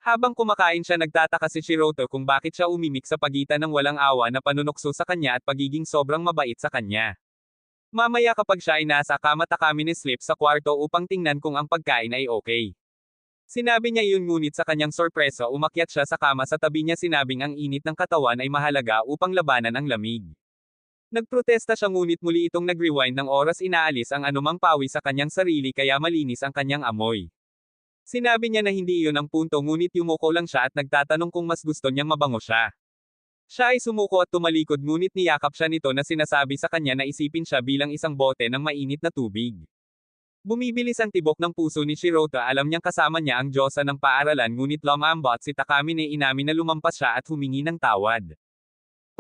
[SPEAKER 1] Habang kumakain siya nagtataka si Shiroto kung bakit siya umimik sa pagitan ng walang awa na panunokso sa kanya at pagiging sobrang mabait sa kanya. Mamaya kapag siya ay nasa kama Takamine slip sa kwarto upang tingnan kung ang pagkain ay okay. Sinabi niya iyon ngunit sa kanyang sorpresa umakyat siya sa kama sa tabi niya sinabing ang init ng katawan ay mahalaga upang labanan ang lamig. Nagprotesta siya ngunit muli itong nag-rewind ng oras inaalis ang anumang pawis sa kanyang sarili kaya malinis ang kanyang amoy. Sinabi niya na hindi iyon ang punto ngunit yumuko lang siya at nagtatanong kung mas gusto niyang mabango siya. Siya ay sumuko at tumalikod ngunit niyakap siya nito na sinasabi sa kanya na isipin siya bilang isang bote ng mainit na tubig. Bumibilis ang tibok ng puso ni Shirota, alam niyang kasama niya ang diyosa ng paaralan, ngunit lumambot si Takamine, inamin na lumampas siya at humingi ng tawad.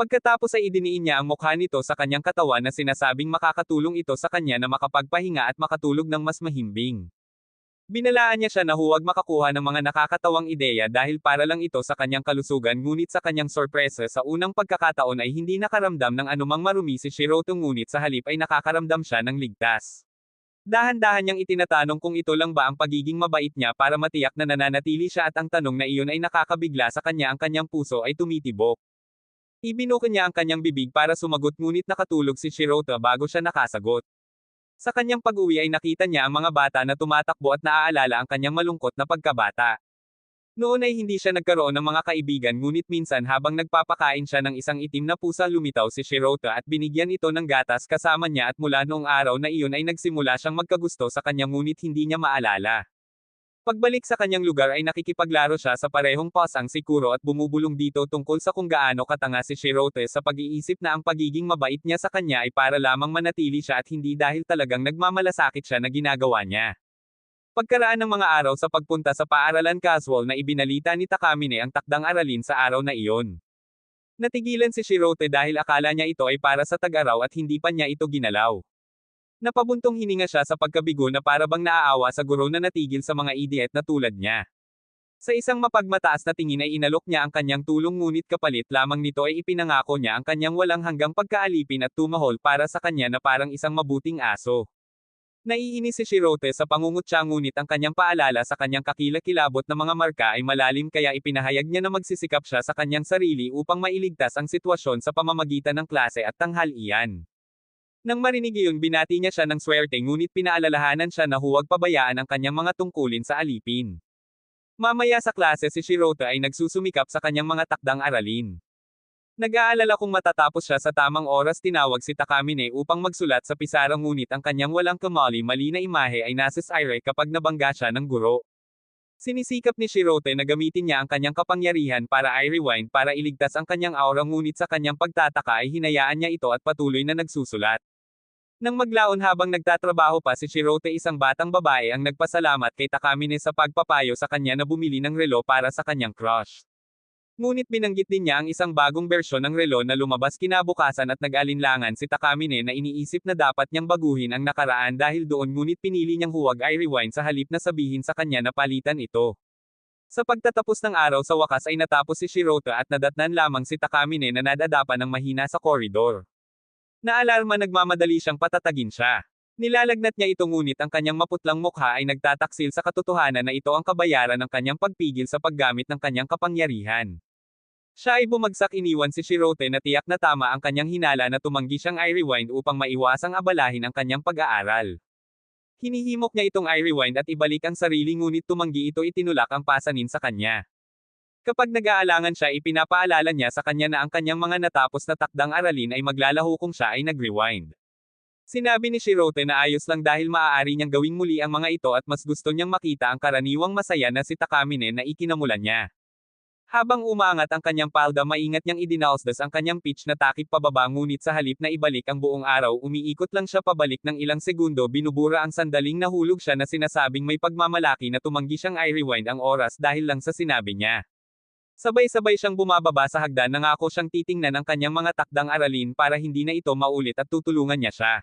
[SPEAKER 1] Pagkatapos ay idiniin niya ang mukha nito sa kanyang katawan na sinasabing makakatulong ito sa kanya na makapagpahinga at makatulog ng mas mahimbing. Binalaan niya siya na huwag makakuha ng mga nakakatawang ideya dahil para lang ito sa kanyang kalusugan, ngunit sa kanyang sorpresa sa unang pagkakataon ay hindi nakaramdam ng anumang marumi si Shiroto, ngunit sa halip ay nakakaramdam siya ng ligtas. Dahan-dahan niyang itinatanong kung ito lang ba ang pagiging mabait niya para matiyak na nananatili siya, at ang tanong na iyon ay nakakabigla sa kanya, ang kanyang puso ay tumitibok. Ibinuko niya ang kanyang bibig para sumagot, ngunit nakatulog si Shirota bago siya nakasagot. Sa kanyang pag-uwi ay nakita niya ang mga bata na tumatakbo at naaalala ang kanyang malungkot na pagkabata. Noon ay hindi siya nagkaroon ng mga kaibigan, ngunit minsan habang nagpapakain siya ng isang itim na pusa, lumitaw si Shirota at binigyan ito ng gatas kasama niya, at mula noong araw na iyon ay nagsimula siyang magkagusto sa kanya, ngunit hindi niya maalala. Pagbalik sa kanyang lugar ay nakikipaglaro siya sa parehong pasang si Kuro at bumubulong dito tungkol sa kung gaano katanga si Shirota, sa pag-iisip na ang pagiging mabait niya sa kanya ay para lamang manatili siya at hindi dahil talagang nagmamalasakit siya na ginagawa niya. Pagkaraan ng mga araw sa pagpunta sa paaralan, casual na ibinalita ni Takamine ang takdang aralin sa araw na iyon. Natigilan si Shirota dahil akala niya ito ay para sa tag-araw at hindi pa niya ito ginalaw. Napabuntong hininga siya sa pagkabigo na para bang naaawa sa guro na natigil sa mga idiot na tulad niya. Sa isang mapagmataas na tingin ay inalok niya ang kanyang tulong, ngunit kapalit lamang nito ay ipinangako niya ang kanyang walang hanggang pagkaalipin at tumahol para sa kanya na parang isang mabuting aso. Naiinis si Shirota sa pangungutya, ngunit ang kanyang paalala sa kanyang kakilakilabot na mga marka ay malalim, kaya ipinahayag niya na magsisikap siya sa kanyang sarili upang mailigtas ang sitwasyon sa pamamagitan ng klase at tanghalian. Nang marinig iyon, binati niya siya ng swerte, ngunit pinaalalahanan siya na huwag pabayaan ang kanyang mga tungkulin sa alipin. Mamaya sa klase si Shirota ay nagsusumikap sa kanyang mga takdang aralin. Nag-aalala kung matatapos siya sa tamang oras, tinawag si Takamine upang magsulat sa pisara, ngunit ang kanyang walang kamali-mali na imahe ay nasisire kapag nabangga siya ng guro. Sinisikap ni Shirota na gamitin niya ang kanyang kapangyarihan para i-rewind para iligtas ang kanyang aura, ngunit sa kanyang pagtataka ay hinayaan niya ito at patuloy na nagsusulat. Nang maglaon habang nagtatrabaho pa si Shirota, isang batang babae ang nagpasalamat kay Takamine sa pagpapayo sa kanya na bumili ng relo para sa kanyang crush. Ngunit binanggit din niya ang isang bagong bersyon ng relo na lumabas kinabukasan, at nag-alinlangan si Takamine na iniisip na dapat niyang baguhin ang nakaraan dahil doon, ngunit pinili niyang huwag i-rewind sa halip na sabihin sa kanya na palitan ito. Sa pagtatapos ng araw, sa wakas ay natapos si Shirota at nadatnan lamang si Takamine na nadadapa ng mahina sa koridor. Naalarma, nagmamadali siyang patatagin siya. Nilalagnat niya ito, ngunit ang kanyang maputlang mukha ay nagtataksil sa katotohanan na ito ang kabayaran ng kanyang pagpigil sa paggamit ng kanyang kapangyarihan. Siya ay bumagsak, iniwan si Shirota na tiyak na tama ang kanyang hinala na tumanggi siyang i-rewind upang maiwasang abalahin ang kanyang pag-aaral. Hinihimok niya itong i-rewind at ibalik ang sarili, ngunit tumanggi ito, itinulak ang pasanin sa kanya. Kapag nag-aalangan siya, ipinapaalala niya sa kanya na ang kanyang mga natapos na takdang aralin ay maglalaho kung siya ay nag-rewind. Sinabi ni Shirota na ayos lang dahil maaari niyang gawing muli ang mga ito at mas gusto niyang makita ang karaniwang masaya na si Takamine na ikinamulan niya. Habang umangat ang kanyang palda, maingat niyang idinausdas ang kanyang pitch na takip pababa, ngunit sa halip na ibalik ang buong araw, umiikot lang siya pabalik ng ilang segundo, binubura ang sandaling nahulog siya na sinasabing may pagmamalaki na tumanggi siyang i-rewind ang oras dahil lang sa sinabi niya. Sabay-sabay siyang bumababa sa hagdan, nangako siyang titingnan ang kanyang mga takdang aralin para hindi na ito maulit at tutulungan niya siya.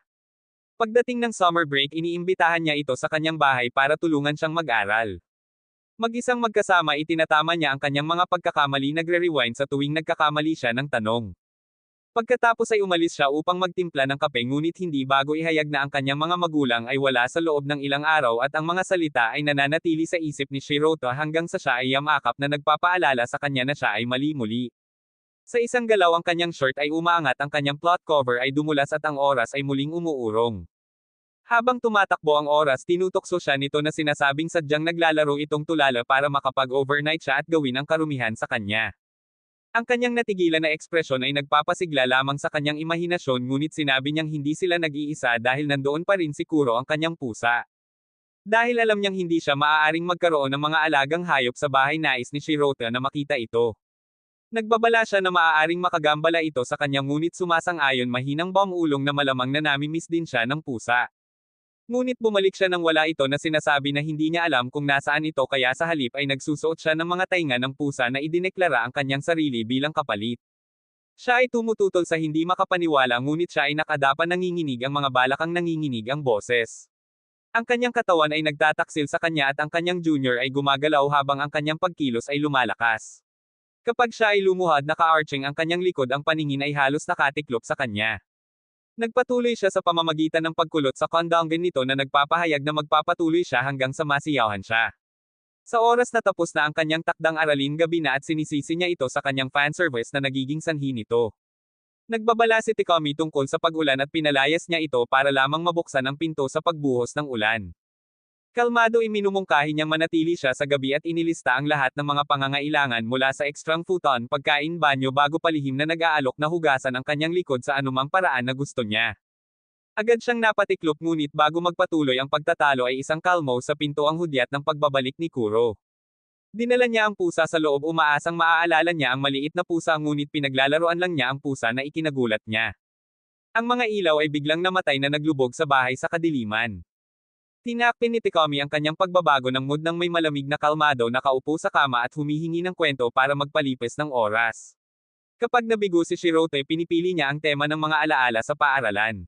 [SPEAKER 1] Pagdating ng summer break, iniimbitahan niya ito sa kanyang bahay para tulungan siyang mag-aral. Mag-isang magkasama, itinatama niya ang kanyang mga pagkakamali, nagre-rewind sa tuwing nagkakamali siya ng tanong. Pagkatapos ay umalis siya upang magtimpla ng kape, ngunit hindi bago ihayag na ang kanyang mga magulang ay wala sa loob ng ilang araw, at ang mga salita ay nananatili sa isip ni Shirota hanggang sa siya ay yamakap na nagpapaalala sa kanya na siya ay mali-muli. Sa isang galaw ang kanyang shirt ay umaangat, ang kanyang plot cover ay dumulas at ang oras ay muling umuurong. Habang tumatakbo ang oras, tinutokso siya nito na sinasabing sadyang naglalaro itong tulala para makapag-overnight siya at gawin ang karumihan sa kanya. Ang kanyang natigilan na ekspresyon ay nagpapasigla lamang sa kanyang imahinasyon, ngunit sinabi niyang hindi sila nag-iisa dahil nandoon pa rin si Kuro, ang kanyang pusa. Dahil alam niyang hindi siya maaaring magkaroon ng mga alagang hayop sa bahay, nais ni Shirota na makita ito. Nagbabala siya na maaaring makagambala ito sa kanya, ngunit sumasang-ayon, mahinang bang ulong na malamang na namimiss din siya ng pusa. Ngunit bumalik siya nang wala ito na sinasabi na hindi niya alam kung nasaan ito kaya sa halip ay nagsusuot siya ng mga tainga ng pusa na idineklara ang kanyang sarili bilang kapalit. Siya ay tumututol sa hindi makapaniwala ngunit siya ay nakadapan nanginginig ang mga balakang nanginginig ang boses. Ang kanyang katawan ay nagtataksil sa kanya at ang kanyang junior ay gumagalaw habang ang kanyang pagkilos ay lumalakas. Kapag siya ay lumuhad naka-arching ang kanyang likod ang paningin ay halos nakatiklop sa kanya. Nagpatuloy siya sa pamamagitan ng pagkulot sa kondongan nito na nagpapahayag na magpapatuloy siya hanggang sa masiyahan siya. Sa oras na tapos na ang kanyang takdang aralin gabi na at sinisisi niya ito sa kanyang fanservice na nagiging sanhi nito. Nagbabala si Takami tungkol sa pag-ulan at pinalayas niya ito para lamang mabuksan ang pinto sa pagbuhos ng ulan. Kalmado iminumungkahi niyang manatili siya sa gabi at inilista ang lahat ng mga pangangailangan mula sa ekstrang futon, pagkain, banyo bago palihim na nag-aalok na hugasan ang kanyang likod sa anumang paraan na gusto niya. Agad siyang napatiklop ngunit bago magpatuloy ang pagtatalo ay isang kalmo sa pinto ang hudyat ng pagbabalik ni Kuro. Dinala niya ang pusa sa loob umaasang maaalala niya ang maliit na pusa ngunit pinaglalaroan lang niya ang pusa na ikinagulat niya. Ang mga ilaw ay biglang namatay na naglubog sa bahay sa kadiliman. Tinakpin ni Takami ang kanyang pagbabago ng mood nang may malamig na kalmado na kaupo sa kama at humihingi ng kwento para magpalipis ng oras. Kapag nabigo si Shirote pinipili niya ang tema ng mga alaala sa paaralan.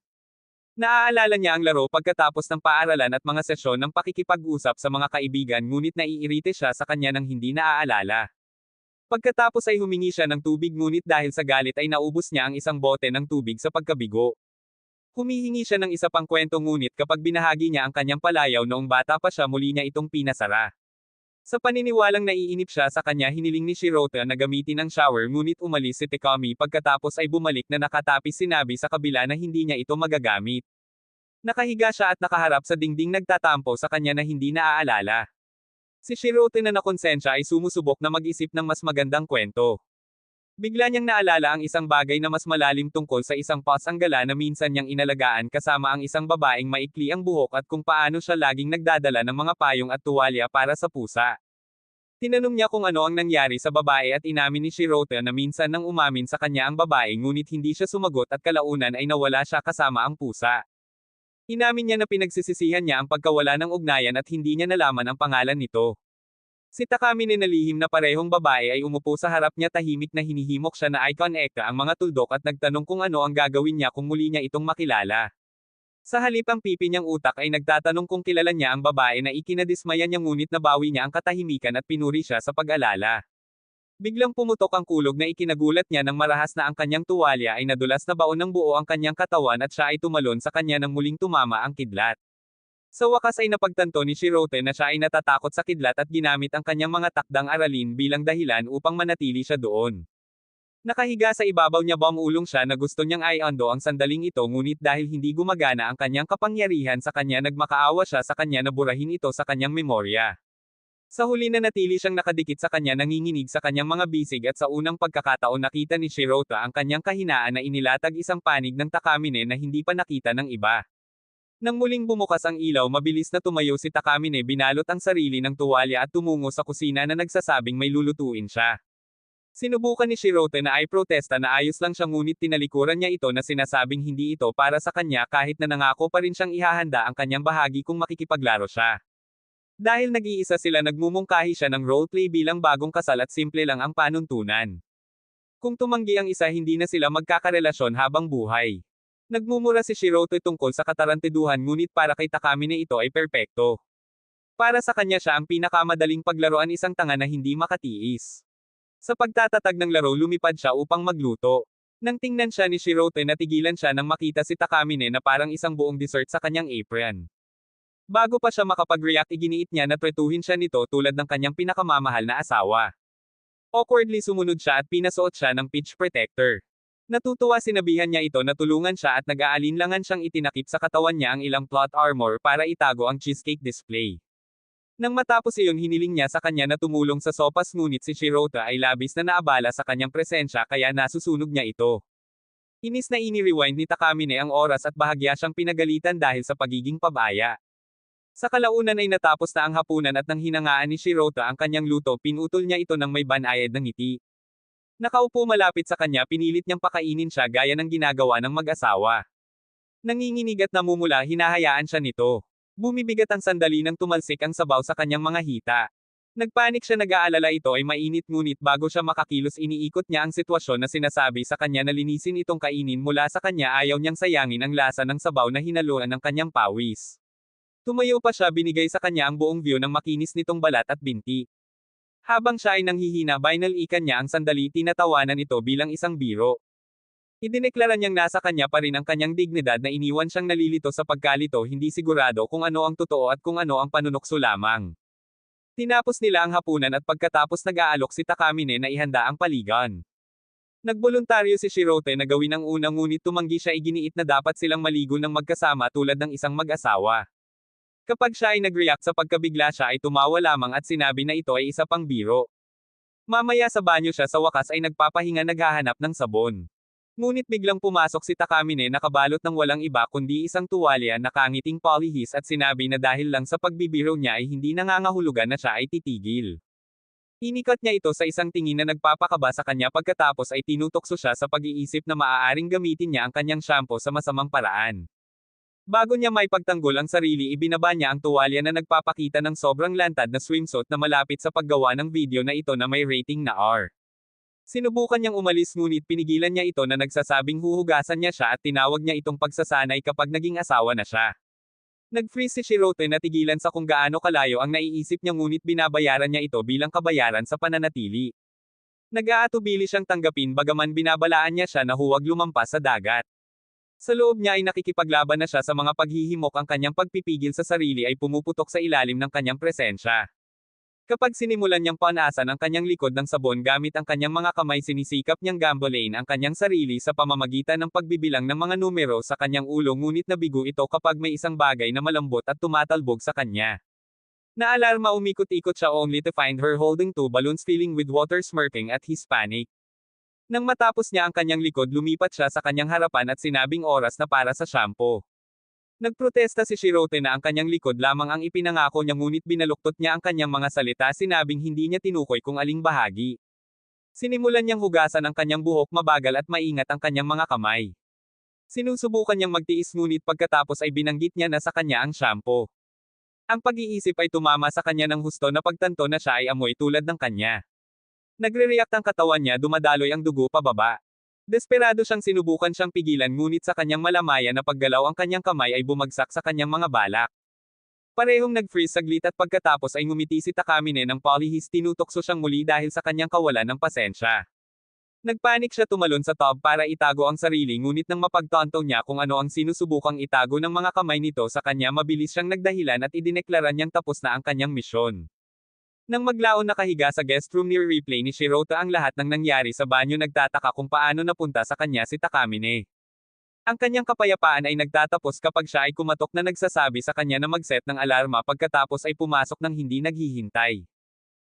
[SPEAKER 1] Naaalala niya ang laro pagkatapos ng paaralan at mga sesyon ng pakikipag-usap sa mga kaibigan ngunit naiirite siya sa kanya nang hindi naaalala. Pagkatapos ay humingi siya ng tubig ngunit dahil sa galit ay naubos niya ang isang bote ng tubig sa pagkabigo. Humihingi siya ng isa pang kwento ngunit kapag binahagi niya ang kanyang palayaw noong bata pa siya muli niya itong pinasara. Sa paniniwalang naiinip siya sa kanya hiniling ni Shirote na gamitin ang shower ngunit umalis si Takami pagkatapos ay bumalik na nakatapis sinabi sa kabila na hindi niya ito magagamit. Nakahiga siya at nakaharap sa dingding nagtatampo sa kanya na hindi naaalala. Si Shirote na nakonsensya ay sumusubok na mag-isip ng mas magandang kwento. Bigla niyang naalala ang isang bagay na mas malalim tungkol sa isang pasanggala na minsan niyang inalagaan kasama ang isang babaeng maikli ang buhok at kung paano siya laging nagdadala ng mga payong at tuwalya para sa pusa. Tinanong niya kung ano ang nangyari sa babae at inamin ni Shirote na minsan nang umamin sa kanya ang babae ngunit hindi siya sumagot at kalaunan ay nawala siya kasama ang pusa. Inamin niya na pinagsisisihan niya ang pagkawala ng ugnayan at hindi niya nalaman ang pangalan nito. Si Takami nalihim na parehong babae ay umupo sa harap niya tahimik na hinihimok siya na icon ekta ang mga tuldok at nagtanong kung ano ang gagawin niya kung muli niya itong makilala. Sa halip ang pipi niyang utak ay nagtatanong kung kilala niya ang babae na ikinadismaya niya ngunit nabawi niya ang katahimikan at pinuri siya sa pag-alala. Biglang pumutok ang kulog na ikinagulat niya nang marahas na ang kanyang tuwalya ay nadulas na baon ng buo ang kanyang katawan at siya ay tumalon sa kanya nang muling tumama ang kidlat. Sa wakas ay napagtanto ni Shirote na siya ay natatakot sa kidlat at ginamit ang kanyang mga takdang aralin bilang dahilan upang manatili siya doon. Nakahiga sa ibabaw niya bumulong siya na gusto niyang i-undo ang sandaling ito ngunit dahil hindi gumagana ang kanyang kapangyarihan sa kanya nagmakaawa siya sa kanya na burahin ito sa kanyang memorya. Sa huli na natili siyang nakadikit sa kanya nanginginig sa kanyang mga bisig at sa unang pagkakataon nakita ni Shirote ang kanyang kahinaan na inilatag isang panig ng Takamine na hindi pa nakita ng iba. Nang muling bumukas ang ilaw mabilis na tumayo si Takamine binalot ang sarili ng tuwalya at tumungo sa kusina na nagsasabing may lulutuin siya. Sinubukan ni Shirote na ay protesta na ayos lang siya ngunit tinalikuran niya ito na sinasabing hindi ito para sa kanya kahit na nangako pa rin siyang ihahanda ang kanyang bahagi kung makikipaglaro siya. Dahil nag-iisa sila nagmumungkahi siya ng roleplay bilang bagong kasal at simple lang ang panuntunan. Kung tumanggi ang isa hindi na sila magkakarelasyon habang buhay. Nagmumura si Shirote tungkol sa katarantiduhan ngunit para kay Takamine ito ay perpekto. Para sa kanya siya ang pinakamadaling paglaruan isang tanga na hindi makatiis. Sa pagtatatag ng laro lumipad siya upang magluto. Nang tingnan siya ni Shirote natigilan siya nang makita si Takamine na parang isang buong dessert sa kanyang apron. Bago pa siya makapag-react iginiit niya na tretuhin siya nito tulad ng kanyang pinakamamahal na asawa. Awkwardly sumunod siya at pinasuot siya ng pitch protector. Natutuwa sinabihan niya ito na tulungan siya at nag-aalinlangan siyang itinakip sa katawan niya ang ilang plot armor para itago ang cheesecake display. Nang matapos iyon hiniling niya sa kanya na tumulong sa sopas ngunit si Shirote ay labis na naabala sa kanyang presensya kaya nasusunog niya ito. Inis na ini-rewind ni Takamine ang oras at bahagya siyang pinagalitan dahil sa pagiging pabaya. Sa kalaunan ay natapos na ang hapunan at nang hinangaan ni Shirote ang kanyang luto pinutol niya ito ng may banayad ng ngiti. Nakaupo malapit sa kanya pinilit niyang pakainin siya gaya ng ginagawa ng mag-asawa. Nanginginig at namumula hinahayaan siya nito. Bumibigat ang sandali nang tumalsik ang sabaw sa kanyang mga hita. Nagpanik siya nag-aalala ito ay mainit ngunit bago siya makakilos iniikot niya ang sitwasyon na sinasabi sa kanya na linisin itong kainin mula sa kanya ayaw niyang sayangin ang lasa ng sabaw na hinaluan ng kanyang pawis. Tumayo pa siya binigay sa kanya ang buong view ng makinis nitong balat at binti. Habang siya ay nanghihina binalikan niya ang sandali tinatawanan ito bilang isang biro. Idineklara niyang nasa kanya pa rin ang kanyang dignidad na iniwan siyang nalilito sa pagkalito hindi sigurado kung ano ang totoo at kung ano ang panunokso lamang. Tinapos nila ang hapunan at pagkatapos nag-aalok si Takamine na ihanda ang paligan. Nagboluntaryo si Shirote na gawin ang una ngunit tumanggi siya iginiit na dapat silang maligo ng magkasama tulad ng isang mag-asawa. Kapag siya ay nag-react sa pagkabigla siya ay tumawa lamang at sinabi na ito ay isa pang biro. Mamaya sa banyo siya sa wakas ay nagpapahinga naghahanap ng sabon. Ngunit biglang pumasok si Takamine nakabalot ng walang iba kundi isang tuwalya na kangiting polyhis at sinabi na dahil lang sa pagbibiro niya ay hindi nangangahulugan na siya ay titigil. Inikat niya ito sa isang tingin na nagpapakaba sa kanya pagkatapos ay tinutokso siya sa pag-iisip na maaaring gamitin niya ang kanyang shampoo sa masamang paraan. Bago niya may pagtanggol ang sarili ibinaba niya ang tuwalya na nagpapakita ng sobrang lantad na swimsuit na malapit sa paggawa ng video na ito na may rating na R. Sinubukan niyang umalis ngunit pinigilan niya ito na nagsasabing huhugasan niya siya at tinawag niya itong pagsasanay kapag naging asawa na siya. Nag-freeze si Shirote na tigilan sa kung gaano kalayo ang naiisip niya ngunit binabayaran niya ito bilang kabayaran sa pananatili. Nag-aatubili siyang tanggapin bagaman binabalaan niya siya na huwag lumampas sa dagat. Sa loob niya ay nakikipaglaban na siya sa mga paghihimok ang kanyang pagpipigil sa sarili ay pumuputok sa ilalim ng kanyang presensya. Kapag sinimulan niyang panasan ang kanyang likod ng sabon gamit ang kanyang mga kamay sinisikap niyang gambolain ang kanyang sarili sa pamamagitan ng pagbibilang ng mga numero sa kanyang ulo ngunit nabigo ito kapag may isang bagay na malambot at tumatalbog sa kanya. Naalarma umikot-ikot siya only to find her holding two balloons filling with water smirking at his panic. Nang matapos niya ang kanyang likod lumipat siya sa kanyang harapan at sinabing oras na para sa shampoo. Nagprotesta si Shirote na ang kanyang likod lamang ang ipinangako niya ngunit binaluktot niya ang kanyang mga salita sinabing hindi niya tinukoy kung aling bahagi. Sinimulan niyang hugasan ang kanyang buhok mabagal at maingat ang kanyang mga kamay. Sinusubukan niyang magtiis ngunit pagkatapos ay binanggit niya na sa kanya ang shampoo. Ang pag-iisip ay tumama sa kanya ng husto na pagtanto na siya ay amoy tulad ng kanya. Nagre-react ang katawan niya dumadaloy ang dugo pababa. Desperado siyang sinubukan siyang pigilan ngunit sa kanyang malamayan na paggalaw ang kanyang kamay ay bumagsak sa kanyang mga balak. Parehong nag-freeze saglit at pagkatapos ay ngumiti si Takamine ng polyhis tinutokso siyang muli dahil sa kanyang kawalan ng pasensya. Nagpanik siya tumalon sa tub para itago ang sarili ngunit nang mapagtanto niya kung ano ang sinusubukang itago ng mga kamay nito sa kanya mabilis siyang nagdahilan at idineklara niyang tapos na ang kanyang misyon. Nang maglaon nakahiga sa guest room near replay ni Shirote ang lahat ng nangyari sa banyo nagtataka kung paano napunta sa kanya si Takamine. Ang kanyang kapayapaan ay nagtatapos kapag siya ay kumatok na nagsasabi sa kanya na mag-set ng alarma pagkatapos ay pumasok ng hindi naghihintay.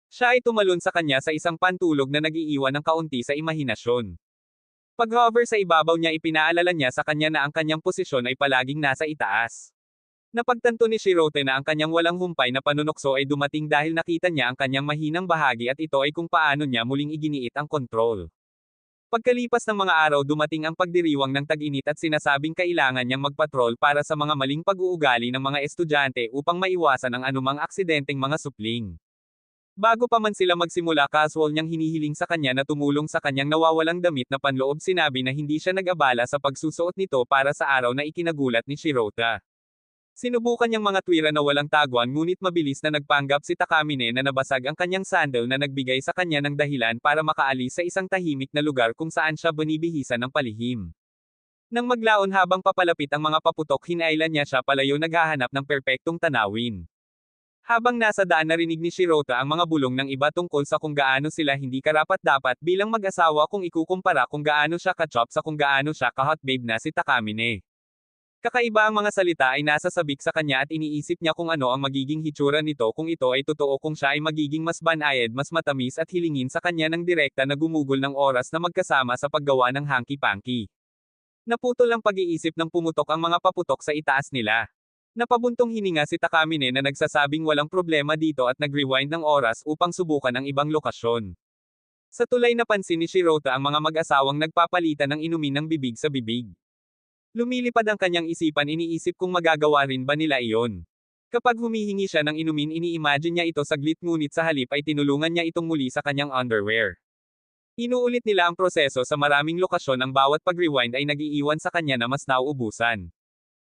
[SPEAKER 1] Siya ay tumalon sa kanya sa isang pantulog na nag-iiwan ng kaunti sa imahinasyon. Pag-hover sa ibabaw niya ipinaalala niya sa kanya na ang kanyang posisyon ay palaging nasa itaas. Napagtanto ni Shirote na ang kanyang walang humpay na panunokso ay dumating dahil nakita niya ang kanyang mahinang bahagi at ito ay kung paano niya muling iginiit ang kontrol. Pagkalipas ng mga araw dumating ang pagdiriwang ng tag-init at sinasabing kailangan niyang magpatrol para sa mga maling pag-uugali ng mga estudyante upang maiwasan ang anumang aksidenteng mga supling. Bago pa man sila magsimula casual niyang hinihiling sa kanya na tumulong sa kanyang nawawalang damit na panloob sinabi na hindi siya nag-abala sa pagsusuot nito para sa araw na ikinagulat ni Shirote. Sinubukan niyang mga tuwira na walang taguan ngunit mabilis na nagpanggap si Takamine na nabasag ang kanyang sandal na nagbigay sa kanya ng dahilan para makaalis sa isang tahimik na lugar kung saan siya binibihisan ng palihim. Nang maglaon habang papalapit ang mga paputok hinailan niya siya palayo naghahanap ng perpektong tanawin. Habang nasa daan narinig ni Shirote ang mga bulong ng iba tungkol sa kung gaano sila hindi karapat-dapat bilang mag-asawa kung ikukumpara kung gaano siya ka-chop sa kung gaano siya ka-hot babe na si Takamine. Kakaiba ang mga salita ay nasa sabik sa kanya at iniisip niya kung ano ang magiging hitsura nito kung ito ay totoo kung siya ay magiging mas banayad mas matamis at hilingin sa kanya ng direkta na gumugol ng oras na magkasama sa paggawa ng hanky-panky. Naputol ang pag-iisip ng pumutok ang mga paputok sa itaas nila. Napabuntong hininga si Takamine na nagsasabing walang problema dito at nag-rewind ng oras upang subukan ang ibang lokasyon. Sa tulay napansin ni Shirote ang mga mag-asawang nagpapalitan ng inumin ng bibig sa bibig. Lumilipad ang kanyang isipan, iniisip kung magagawa rin ba nila iyon. Kapag humihingi siya ng inumin, ini-imagine niya ito saglit, ngunit sa halip ay tinulungan niya itong muli sa kanyang underwear. Inuulit nila ang proseso sa maraming lokasyon, ang bawat pag-rewind ay nag-iiwan sa kanya na mas nauubusan.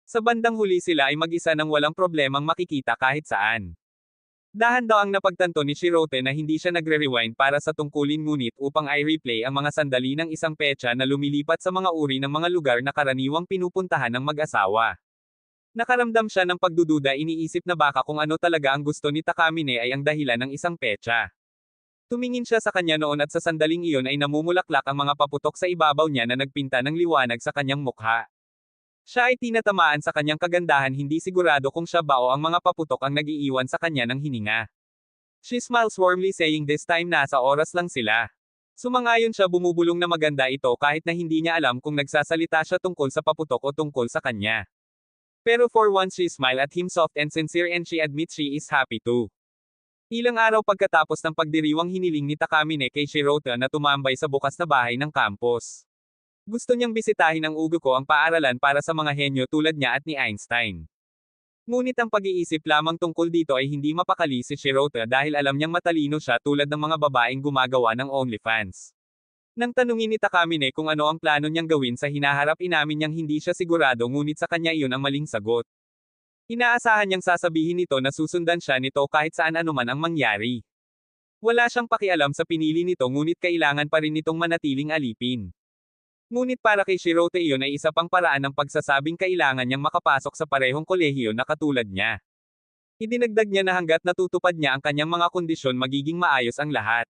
[SPEAKER 1] Sa bandang huli sila ay mag-isa nang walang problemang makikita kahit saan. Dahan-daang napagtanto ni Shirote na hindi siya nagre-rewind para sa tungkulin, ngunit upang i-replay ang mga sandali ng isang petsa na lumilipat sa mga uri ng mga lugar na karaniwang pinupuntahan ng mag-asawa. Nakaramdam siya ng pagdududa, iniisip na baka kung ano talaga ang gusto ni Takamine ay ang dahilan ng isang petsa. Tumingin siya sa kanya noon at sa sandaling iyon ay namumulaklak ang mga paputok sa ibabaw niya na nagpinta ng liwanag sa kanyang mukha. Siya ay tinatamaan sa kanyang kagandahan, hindi sigurado kung siya ba o ang mga paputok ang nag-iiwan sa kanya ng hininga. She smiles warmly, saying this time nasa oras lang sila. Sumangayon siya, bumubulong na maganda ito kahit na hindi niya alam kung nagsasalita siya tungkol sa paputok o tungkol sa kanya. Pero for once she smiled at him, soft and sincere, and she admits she is happy too. Ilang araw pagkatapos ng pagdiriwang, hiniling ni Takamine kay Shirote na tumambay sa bukas na bahay ng campus. Gusto niyang bisitahin ng Uguko ang paaralan para sa mga henyo tulad niya at ni Einstein. Ngunit ang pag-iisip lamang tungkol dito ay hindi mapakali si Shirote dahil alam niyang matalino siya tulad ng mga babaeng gumagawa ng OnlyFans. Nang tanungin ni Takamine kung ano ang plano niyang gawin sa hinaharap, inamin niyang hindi siya sigurado, ngunit sa kanya iyon ang maling sagot. Inaasahan niyang sasabihin nito na susundan siya nito kahit saan anuman ang mangyari. Wala siyang pakialam sa pinili nito, ngunit kailangan pa rin nitong manatiling alipin. Ngunit para kay Shirote iyon ay isa pang paraan ng pagsasabing kailangan niyang makapasok sa parehong kolehiyo na katulad niya. Idinagdag niya na hanggat natutupad niya ang kanyang mga kondisyon, magiging maayos ang lahat.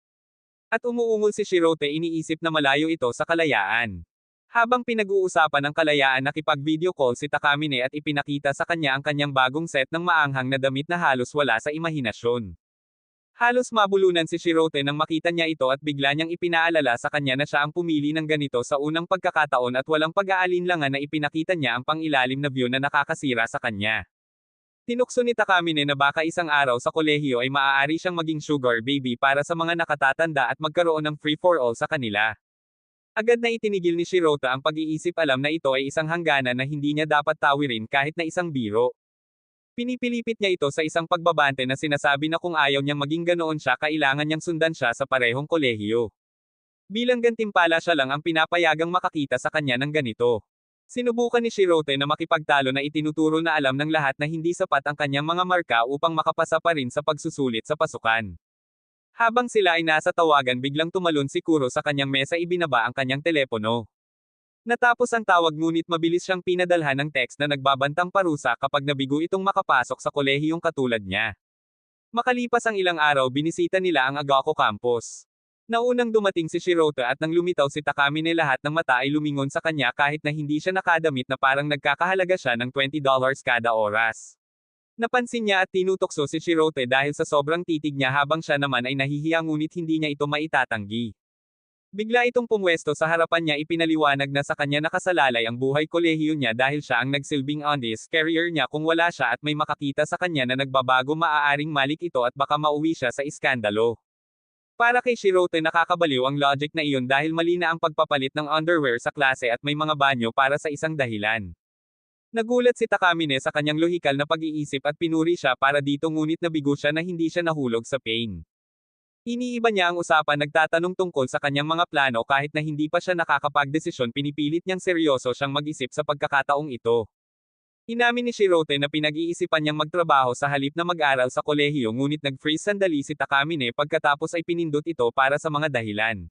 [SPEAKER 1] At umuungol si Shirote, iniisip na malayo ito sa kalayaan. Habang pinag-uusapan ang kalayaan, nakipag-video call si Takamine at ipinakita sa kanya ang kanyang bagong set ng maanghang na damit na halos wala sa imahinasyon. Halos mabulunan si Shirote nang makita niya ito at bigla niyang ipinaalala sa kanya na siya ang pumili ng ganito sa unang pagkakataon at walang pag-aalinlangan na ipinakita niya ang pangilalim na view na nakakasira sa kanya. Tinukso ni Takamine na baka isang araw sa kolehiyo ay maaari siyang maging sugar baby para sa mga nakatatanda at magkaroon ng free for all sa kanila. Agad na itinigil ni Shirote ang pag-iisip, alam na ito ay isang hangganan na hindi niya dapat tawirin kahit na isang biro. Pinipilipit niya ito sa isang pagbabante na sinasabi na kung ayaw niyang maging ganoon siya, kailangan niyang sundan siya sa parehong kolehiyo. Bilang gantimpala, siya lang ang pinapayagang makakita sa kanya ng ganito. Sinubukan ni Shirote na makipagtalo na itinuturo na alam ng lahat na hindi sapat ang kanyang mga marka upang makapasa pa rin sa pagsusulit sa pasukan. Habang sila ay nasa tawagan, biglang tumalon si Kuro sa kanyang mesa, ibinaba ang kanyang telepono. Natapos ang tawag, ngunit mabilis siyang pinadalhan ng text na nagbabantang parusa kapag nabigo itong makapasok sa kolehiyong katulad niya. Makalipas ang ilang araw, binisita nila ang Agako campus. Naunang dumating si Shirote at nang lumitaw si Takamine, lahat ng mata ay lumingon sa kanya kahit na hindi siya nakadamit na parang nagkakahalaga siya ng $20 kada oras. Napansin niya at tinutokso si Shirote dahil sa sobrang titig niya, habang siya naman ay nahihiya ngunit hindi niya ito maitatanggi. Bigla itong pumwesto sa harapan niya, ipinaliwanag na sa kanya nakasalalay ang buhay kolehiyo niya dahil siya ang nagsilbing on-this career niya. Kung wala siya at may makakita sa kanya na nagbabago, maaaring malik ito at baka mauwi siya sa iskandalo. Para kay Shirote, nakakabaliw ang logic na iyon dahil mali na ang pagpapalit ng underwear sa klase at may mga banyo para sa isang dahilan. Nagulat si Takamine sa kanyang lohikal na pag-iisip at pinuri siya para dito, ngunit nabigo siya na hindi siya nahulog sa pain. Iniiba niya ang usapan, nagtatanong tungkol sa kanyang mga plano kahit na hindi pa siya nakakapagdesisyon, pinipilit niyang seryoso siyang mag-isip sa pagkakataong ito. Inamin ni Shirote na pinag-iisipan niyang magtrabaho sa halip na mag-aral sa kolehiyo, ngunit nag-freeze sandali si Takamine pagkatapos ay pinindot ito para sa mga dahilan.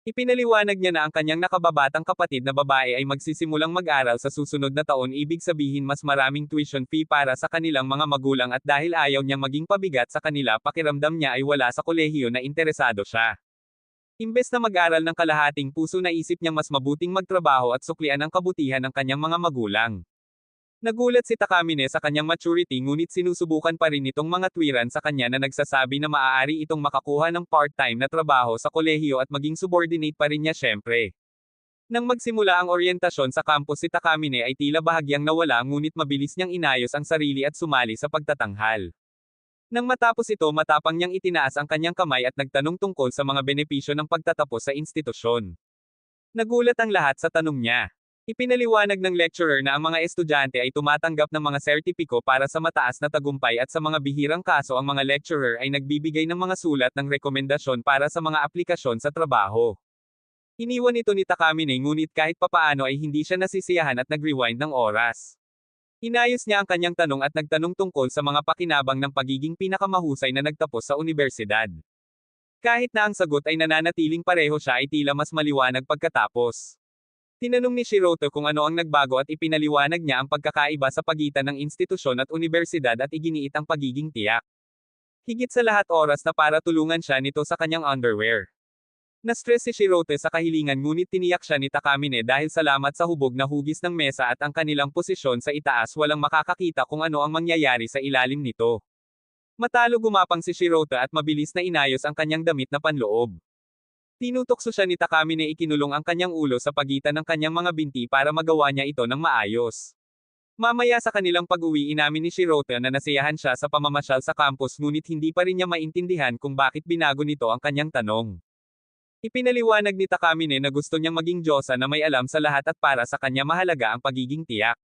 [SPEAKER 1] Ipinaliwanag niya na ang kanyang nakababatang kapatid na babae ay magsisimulang mag-aral sa susunod na taon, ibig sabihin mas maraming tuition fee para sa kanilang mga magulang, at dahil ayaw niyang maging pabigat sa kanila, pakiramdam niya ay wala sa kolehiyo na interesado siya. Imbes na mag-aral ng kalahating puso, naisip niyang mas mabuting magtrabaho at suklian ang kabutihan ng kanyang mga magulang. Nagulat si Takamine sa kanyang maturity, ngunit sinusubukan pa rin itong mga tuwiran sa kanya na nagsasabi na maaari itong makakuha ng part-time na trabaho sa kolehiyo at maging subordinate pa rin niya syempre. Nang magsimula ang oryentasyon sa campus, si Takamine ay tila bahagyang nawala, ngunit mabilis niyang inayos ang sarili at sumali sa pagtatanghal. Nang matapos ito, matapang niyang itinaas ang kanyang kamay at nagtanong tungkol sa mga benepisyo ng pagtatapos sa institusyon. Nagulat ang lahat sa tanong niya. Ipinaliwanag ng lecturer na ang mga estudyante ay tumatanggap ng mga sertipiko para sa mataas na tagumpay at sa mga bihirang kaso ang mga lecturer ay nagbibigay ng mga sulat ng rekomendasyon para sa mga aplikasyon sa trabaho. Iniwan ito ni Takamine ngunit kahit papaano ay hindi siya nasisiyahan at nag-rewind ng oras. Inayos niya ang kanyang tanong at nagtanong tungkol sa mga pakinabang ng pagiging pinakamahusay na nagtapos sa unibersidad. Kahit na ang sagot ay nananatiling pareho siya ay tila mas maliwanag pagkatapos. Tinanong ni Shiroto kung ano ang nagbago at ipinaliwanag niya ang pagkakaiba sa pagitan ng institusyon at unibersidad at iginiit ang pagiging tiyak. Higit sa lahat oras na para tulungan siya nito sa kanyang underwear. Na-stress si Shiroto sa kahilingan ngunit tiniyak siya ni Takamine dahil salamat sa hubog na hugis ng mesa at ang kanilang posisyon sa itaas walang makakakita kung ano ang mangyayari sa ilalim nito. Matalo gumapang si Shiroto at mabilis na inayos ang kanyang damit na panloob. Tinutokso siya ni Takamine ikinulong ang kanyang ulo sa pagitan ng kanyang mga binti para magawa niya ito ng maayos. Mamaya sa kanilang pag-uwi inamin ni Shiroto na nasiyahan siya sa pamamasyal sa campus ngunit hindi pa rin niya maintindihan kung bakit binago nito ang kanyang tanong. Ipinaliwanag ni Takamine na gusto niyang maging diyosa na may alam sa lahat at para sa kanya mahalaga ang pagiging tiyak.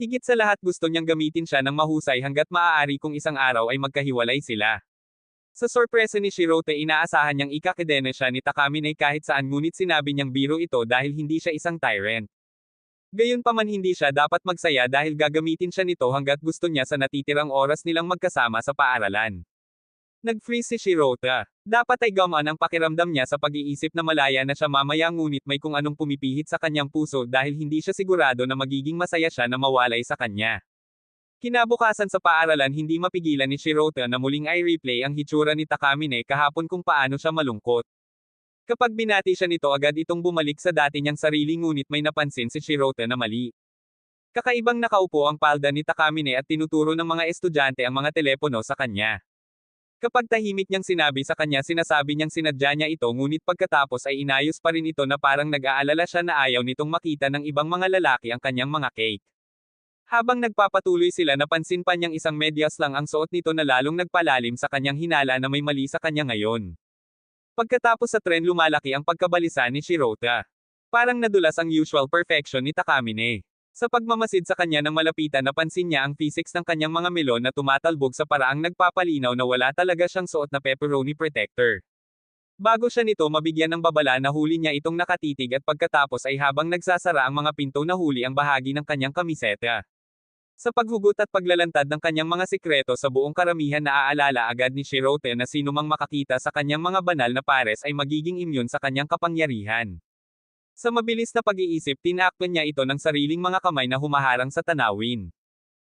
[SPEAKER 1] Higit sa lahat gusto niyang gamitin siya ng mahusay hanggat maaari kung isang araw ay magkahiwalay sila. Sa sorpresa ni Shiroto inaasahan niyang ikakadena siya ni Takamine kahit saan ngunit sinabi niyang biro ito dahil hindi siya isang tyrant. Gayunpaman hindi siya dapat magsaya dahil gagamitin siya nito hanggat gusto niya sa natitirang oras nilang magkasama sa paaralan. Nag-freeze si Shiroto. Dapat ay gamaan ang pakiramdam niya sa pag-iisip na malaya na siya mamaya ngunit may kung anong pumipihit sa kanyang puso dahil hindi siya sigurado na magiging masaya siya na mawalay sa kanya. Kinabukasan sa paaralan hindi mapigilan ni Shiroto na muling i-replay ang hitsura ni Takamine kahapon kung paano siya malungkot. Kapag binati siya nito agad itong bumalik sa dati niyang sarili ngunit may napansin si Shiroto na mali. Kakaibang nakaupo ang palda ni Takamine at tinuturo ng mga estudyante ang mga telepono sa kanya. Kapag tahimik niyang sinabi sa kanya sinasabi niyang sinadya niya ito ngunit pagkatapos ay inayos pa rin ito na parang nag-aalala siya na ayaw nitong makita ng ibang mga lalaki ang kanyang mga cake. Habang nagpapatuloy sila napansin pa niyang isang medyas lang ang suot nito na lalong nagpalalim sa kanyang hinala na may mali sa kanya ngayon. Pagkatapos sa tren lumalaki ang pagkabalisa ni Shiroto. Parang nadulas ang usual perfection ni Takamine. Sa pagmamasid sa kanya ng malapitan napansin niya ang physics ng kanyang mga melon na tumatalbog sa paraang nagpapalinaw na wala talaga siyang suot na pepperoni protector. Bago siya nito mabigyan ng babala na huli niya itong nakatitig at pagkatapos ay habang nagsasara ang mga pinto nahuli ang bahagi ng kanyang kamiseta. Sa paghugot at paglalantad ng kanyang mga sikreto sa buong karamihan naaalala agad ni Shiroto na sino mang makakita sa kanyang mga banal na pares ay magiging immune sa kanyang kapangyarihan. Sa mabilis na pag-iisip tinakpan niya ito ng sariling mga kamay na humaharang sa tanawin.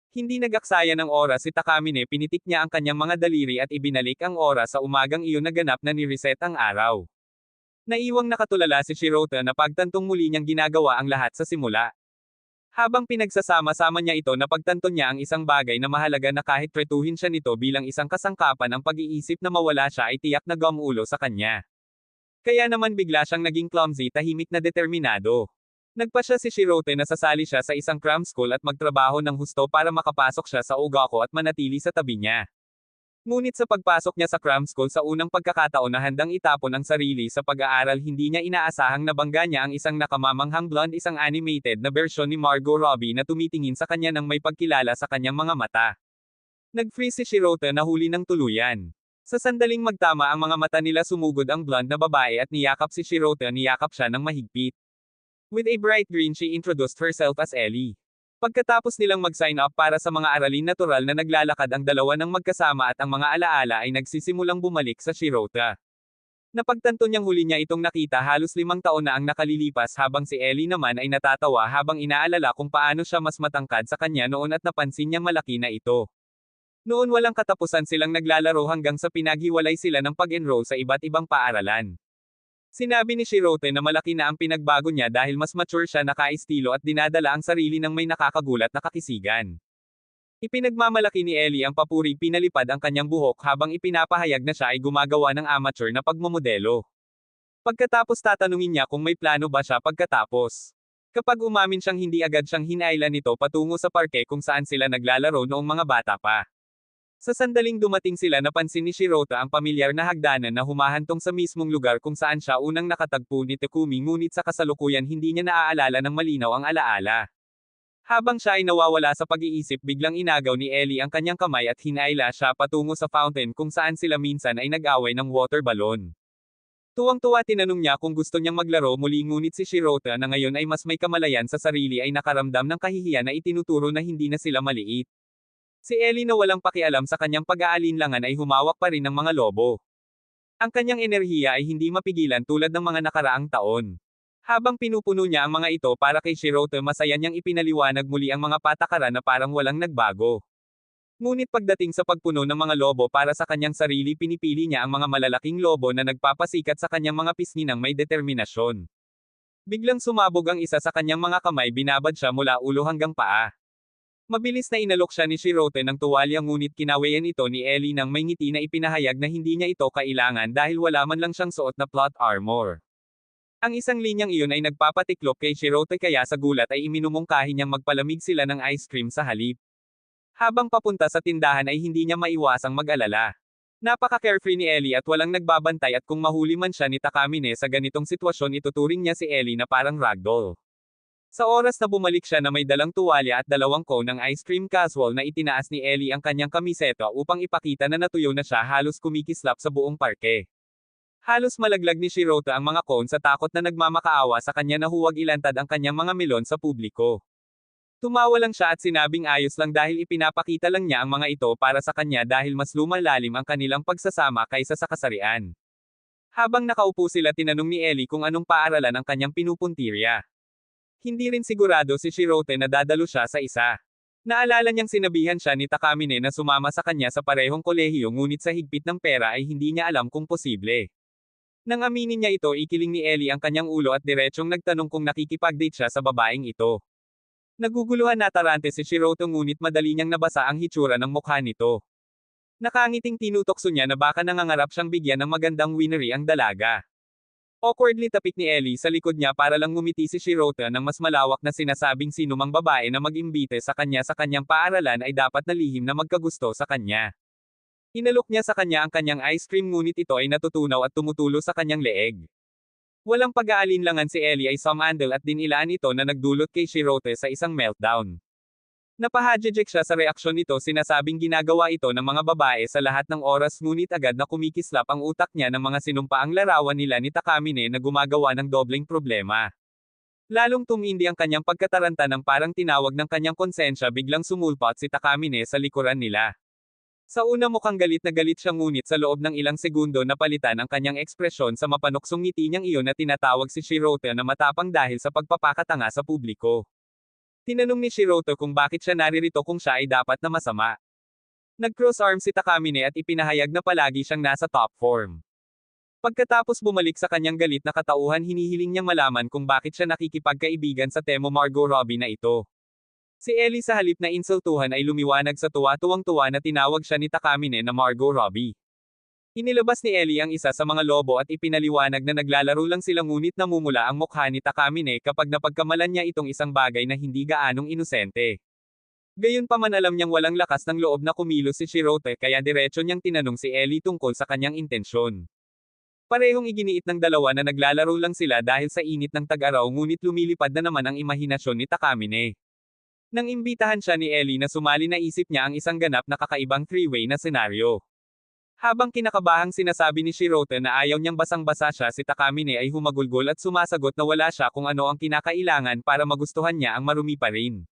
[SPEAKER 1] Hindi nagaksaya ng oras si Takamine pinitik niya ang kanyang mga daliri at ibinalik ang oras sa umagang iyon na ganap na ni-reset ang araw. Naiwang nakatulala si Shiroto na pagtantong muli niyang ginagawa ang lahat sa simula. Habang pinagsasama-sama niya ito napagtanto niya ang isang bagay na mahalaga na kahit tretuhin siya nito bilang isang kasangkapan ang pag-iisip na mawala siya ay tiyak na gumuulo sa kanya. Kaya naman bigla siyang naging clumsy tahimik na determinado. Nagpa siya si Shiroto na sasali siya sa isang cram school at magtrabaho ng husto para makapasok siya sa Ogako at manatili sa tabi niya. Ngunit sa pagpasok niya sa cram school sa unang pagkakataon na handang itapon ang sarili sa pag-aaral hindi niya inaasahang nabangga niya ang isang nakamamanghang blonde isang animated na bersyon ni Margot Robbie na tumitingin sa kanya ng may pagkilala sa kanyang mga mata. Nag-freeze si Shiroto na huli ng tuluyan. Sa sandaling magtama ang mga mata nila sumugod ang blonde na babae at niyakap si Shiroto niyakap siya ng mahigpit. With a bright grin she introduced herself as Ellie. Pagkatapos nilang mag-sign up para sa mga aralin natural na naglalakad ang dalawa ng magkasama at ang mga alaala ay nagsisimulang bumalik sa Shiroto. Napagtanto niyang huli niya itong nakita halos 5 taon na ang nakalilipas habang si Ellie naman ay natatawa habang inaalala kung paano siya mas matangkad sa kanya noon at napansin niyang malaki na ito. Noon walang katapusan silang naglalaro hanggang sa pinaghiwalay sila ng pag-enroll sa iba't ibang paaralan. Sinabi ni Shiroto na malaki na ang pinagbago niya dahil mas mature siya naka-estilo at dinadala ang sarili ng may nakakagulat na kakisigan. Ipinagmamalaki ni Ellie ang papuri pinalipad ang kanyang buhok habang ipinapahayag na siya ay gumagawa ng amateur na pagmomodelo. Pagkatapos tatanungin niya kung may plano ba siya pagkatapos. Kapag umamin siyang hindi agad siyang hinailan nito patungo sa parke kung saan sila naglalaro noong mga bata pa. Sa sandaling dumating sila napansin ni Shirota ang pamilyar na hagdanan na humahantong sa mismong lugar kung saan siya unang nakatagpo ni Takumi ngunit sa kasalukuyan hindi niya naaalala ng malinaw ang alaala. Habang siya ay nawawala sa pag-iisip biglang inagaw ni Ellie ang kanyang kamay at hinaila siya patungo sa fountain kung saan sila minsan ay nag-away ng water balloon. Tuwang-tuwa tinanong niya kung gusto niyang maglaro muli ngunit si Shirota na ngayon ay mas may kamalayan sa sarili ay nakaramdam ng kahihiyan na itinuturo na hindi na sila maliit. Si Ellie na walang pakialam sa kanyang pag-aalinlangan ay humawak pa rin ng mga lobo. Ang kanyang enerhiya ay hindi mapigilan tulad ng mga nakaraang taon. Habang pinupuno niya ang mga ito para kay Shirota masaya niyang ipinaliwanag muli ang mga patakaran na parang walang nagbago. Ngunit pagdating sa pagpuno ng mga lobo para sa kanyang sarili pinipili niya ang mga malalaking lobo na nagpapasikat sa kanyang mga pisngi ng may determinasyon. Biglang sumabog ang isa sa kanyang mga kamay binabad siya mula ulo hanggang paa. Mabilis na inalok siya ni Shirota ng tuwalya ngunit kinawayan ito ni Ellie nang may ngiti na ipinahayag na hindi niya ito kailangan dahil wala man lang siyang suot na plot armor. Ang isang linyang iyon ay nagpapatiklop kay Shirota kaya sa gulat ay iminumungkahi niyang magpalamig sila ng ice cream sa halip. Habang papunta sa tindahan ay hindi niya maiwasang mag-alala. Napaka-carefree ni Ellie at walang nagbabantay at kung mahuli man siya ni Takamine sa ganitong sitwasyon ituturing niya si Ellie na parang ragdoll. Sa oras na bumalik siya na may dalang tuwalya at dalawang cone ng ice cream casual na itinaas ni Ellie ang kanyang kamiseta upang ipakita na natuyo na siya halos kumikislap sa buong parke. Halos malaglag ni Shirota ang mga cone sa takot na nagmamakaawa sa kanya na huwag ilantad ang kanyang mga melon sa publiko. Tumawa lang siya at sinabing ayos lang dahil ipinapakita lang niya ang mga ito para sa kanya dahil mas lumalalim ang kanilang pagsasama kaysa sa kasarian. Habang nakaupo sila tinanong ni Ellie kung anong paaralan ang kanyang pinupuntirya. Hindi rin sigurado si Shirota na dadalo siya sa isa. Naalala niyang sinabihan siya ni Takamine na sumama sa kanya sa parehong kolehiyo ngunit sa higpit ng pera ay hindi niya alam kung posible. Nang aminin niya ito ikiling ni Ellie ang kanyang ulo at diretsyong nagtanong kung nakikipag-date siya sa babaeng ito. Naguguluhan na tarante si Shirota ngunit madali niyang nabasa ang hitsura ng mukha nito. Nakangiting tinutokso niya na baka nangangarap siyang bigyan ng magandang winery ang dalaga. Awkwardly tapik ni Ellie sa likod niya para lang ngumiti si Shirota ng mas malawak na sinasabing sinumang babae na mag-imbite sa kanyang paaralan ay dapat na lihim na magkagusto sa kanya. Inalok niya sa kanya ang kanyang ice cream ngunit ito ay natutunaw at tumutulo sa kanyang leeg. Walang pag-aalinlangan si Ellie ay sumandal at dinilaan ito na nagdulot kay Shirota sa isang meltdown. Napahadjejek siya sa reaksyon nito sinasabing ginagawa ito ng mga babae sa lahat ng oras ngunit agad na kumikislap ang utak niya ng mga sinumpaang larawan nila ni Takamine na gumagawa ng dobleng problema. Lalong tumindi ang kanyang pagkataranta ng parang tinawag ng kanyang konsensya biglang sumulpot si Takamine sa likuran nila. Sa una mukhang galit na galit siya ngunit sa loob ng ilang segundo napalitan ang kanyang ekspresyon sa mapanuksong ngiti niyang iyon na tinatawag si Shirota na matapang dahil sa pagpapakatanga sa publiko. Tinanong ni Shirota kung bakit siya naririto kung siya ay dapat na masama. Nag-cross arm si Takamine at ipinahayag na palagi siyang nasa top form. Pagkatapos bumalik sa kanyang galit na katauhan hinihiling niyang malaman kung bakit siya nakikipagkaibigan sa Temo Margot Robbie na ito. Si Ellie sa halip na insultuhan ay lumiwanag sa tuwa-tuwang-tuwa na tinawag siya ni Takamine na Margot Robbie. Inilabas ni Ellie ang isa sa mga lobo at ipinaliwanag na naglalaro lang sila ngunit namumula ang mukha ni Takamine kapag napagkamalan niya itong isang bagay na hindi gaanong inosente. Gayunpaman alam niyang walang lakas ng loob na kumilos si Shirota kaya diretso niyang tinanong si Ellie tungkol sa kanyang intensyon. Parehong iginiit ng dalawa na naglalaro lang sila dahil sa init ng tag-araw ngunit lumilipad na naman ang imahinasyon ni Takamine. Nang imbitahan siya ni Ellie na sumali naisip niya ang isang ganap na kakaibang three-way na senaryo. Habang kinakabahang sinasabi ni Shirota na ayaw niyang basang-basa siya si Takamine ay humagulgol at sumasagot na wala siya kung ano ang kinakailangan para magustuhan niya ang marumi pa rin.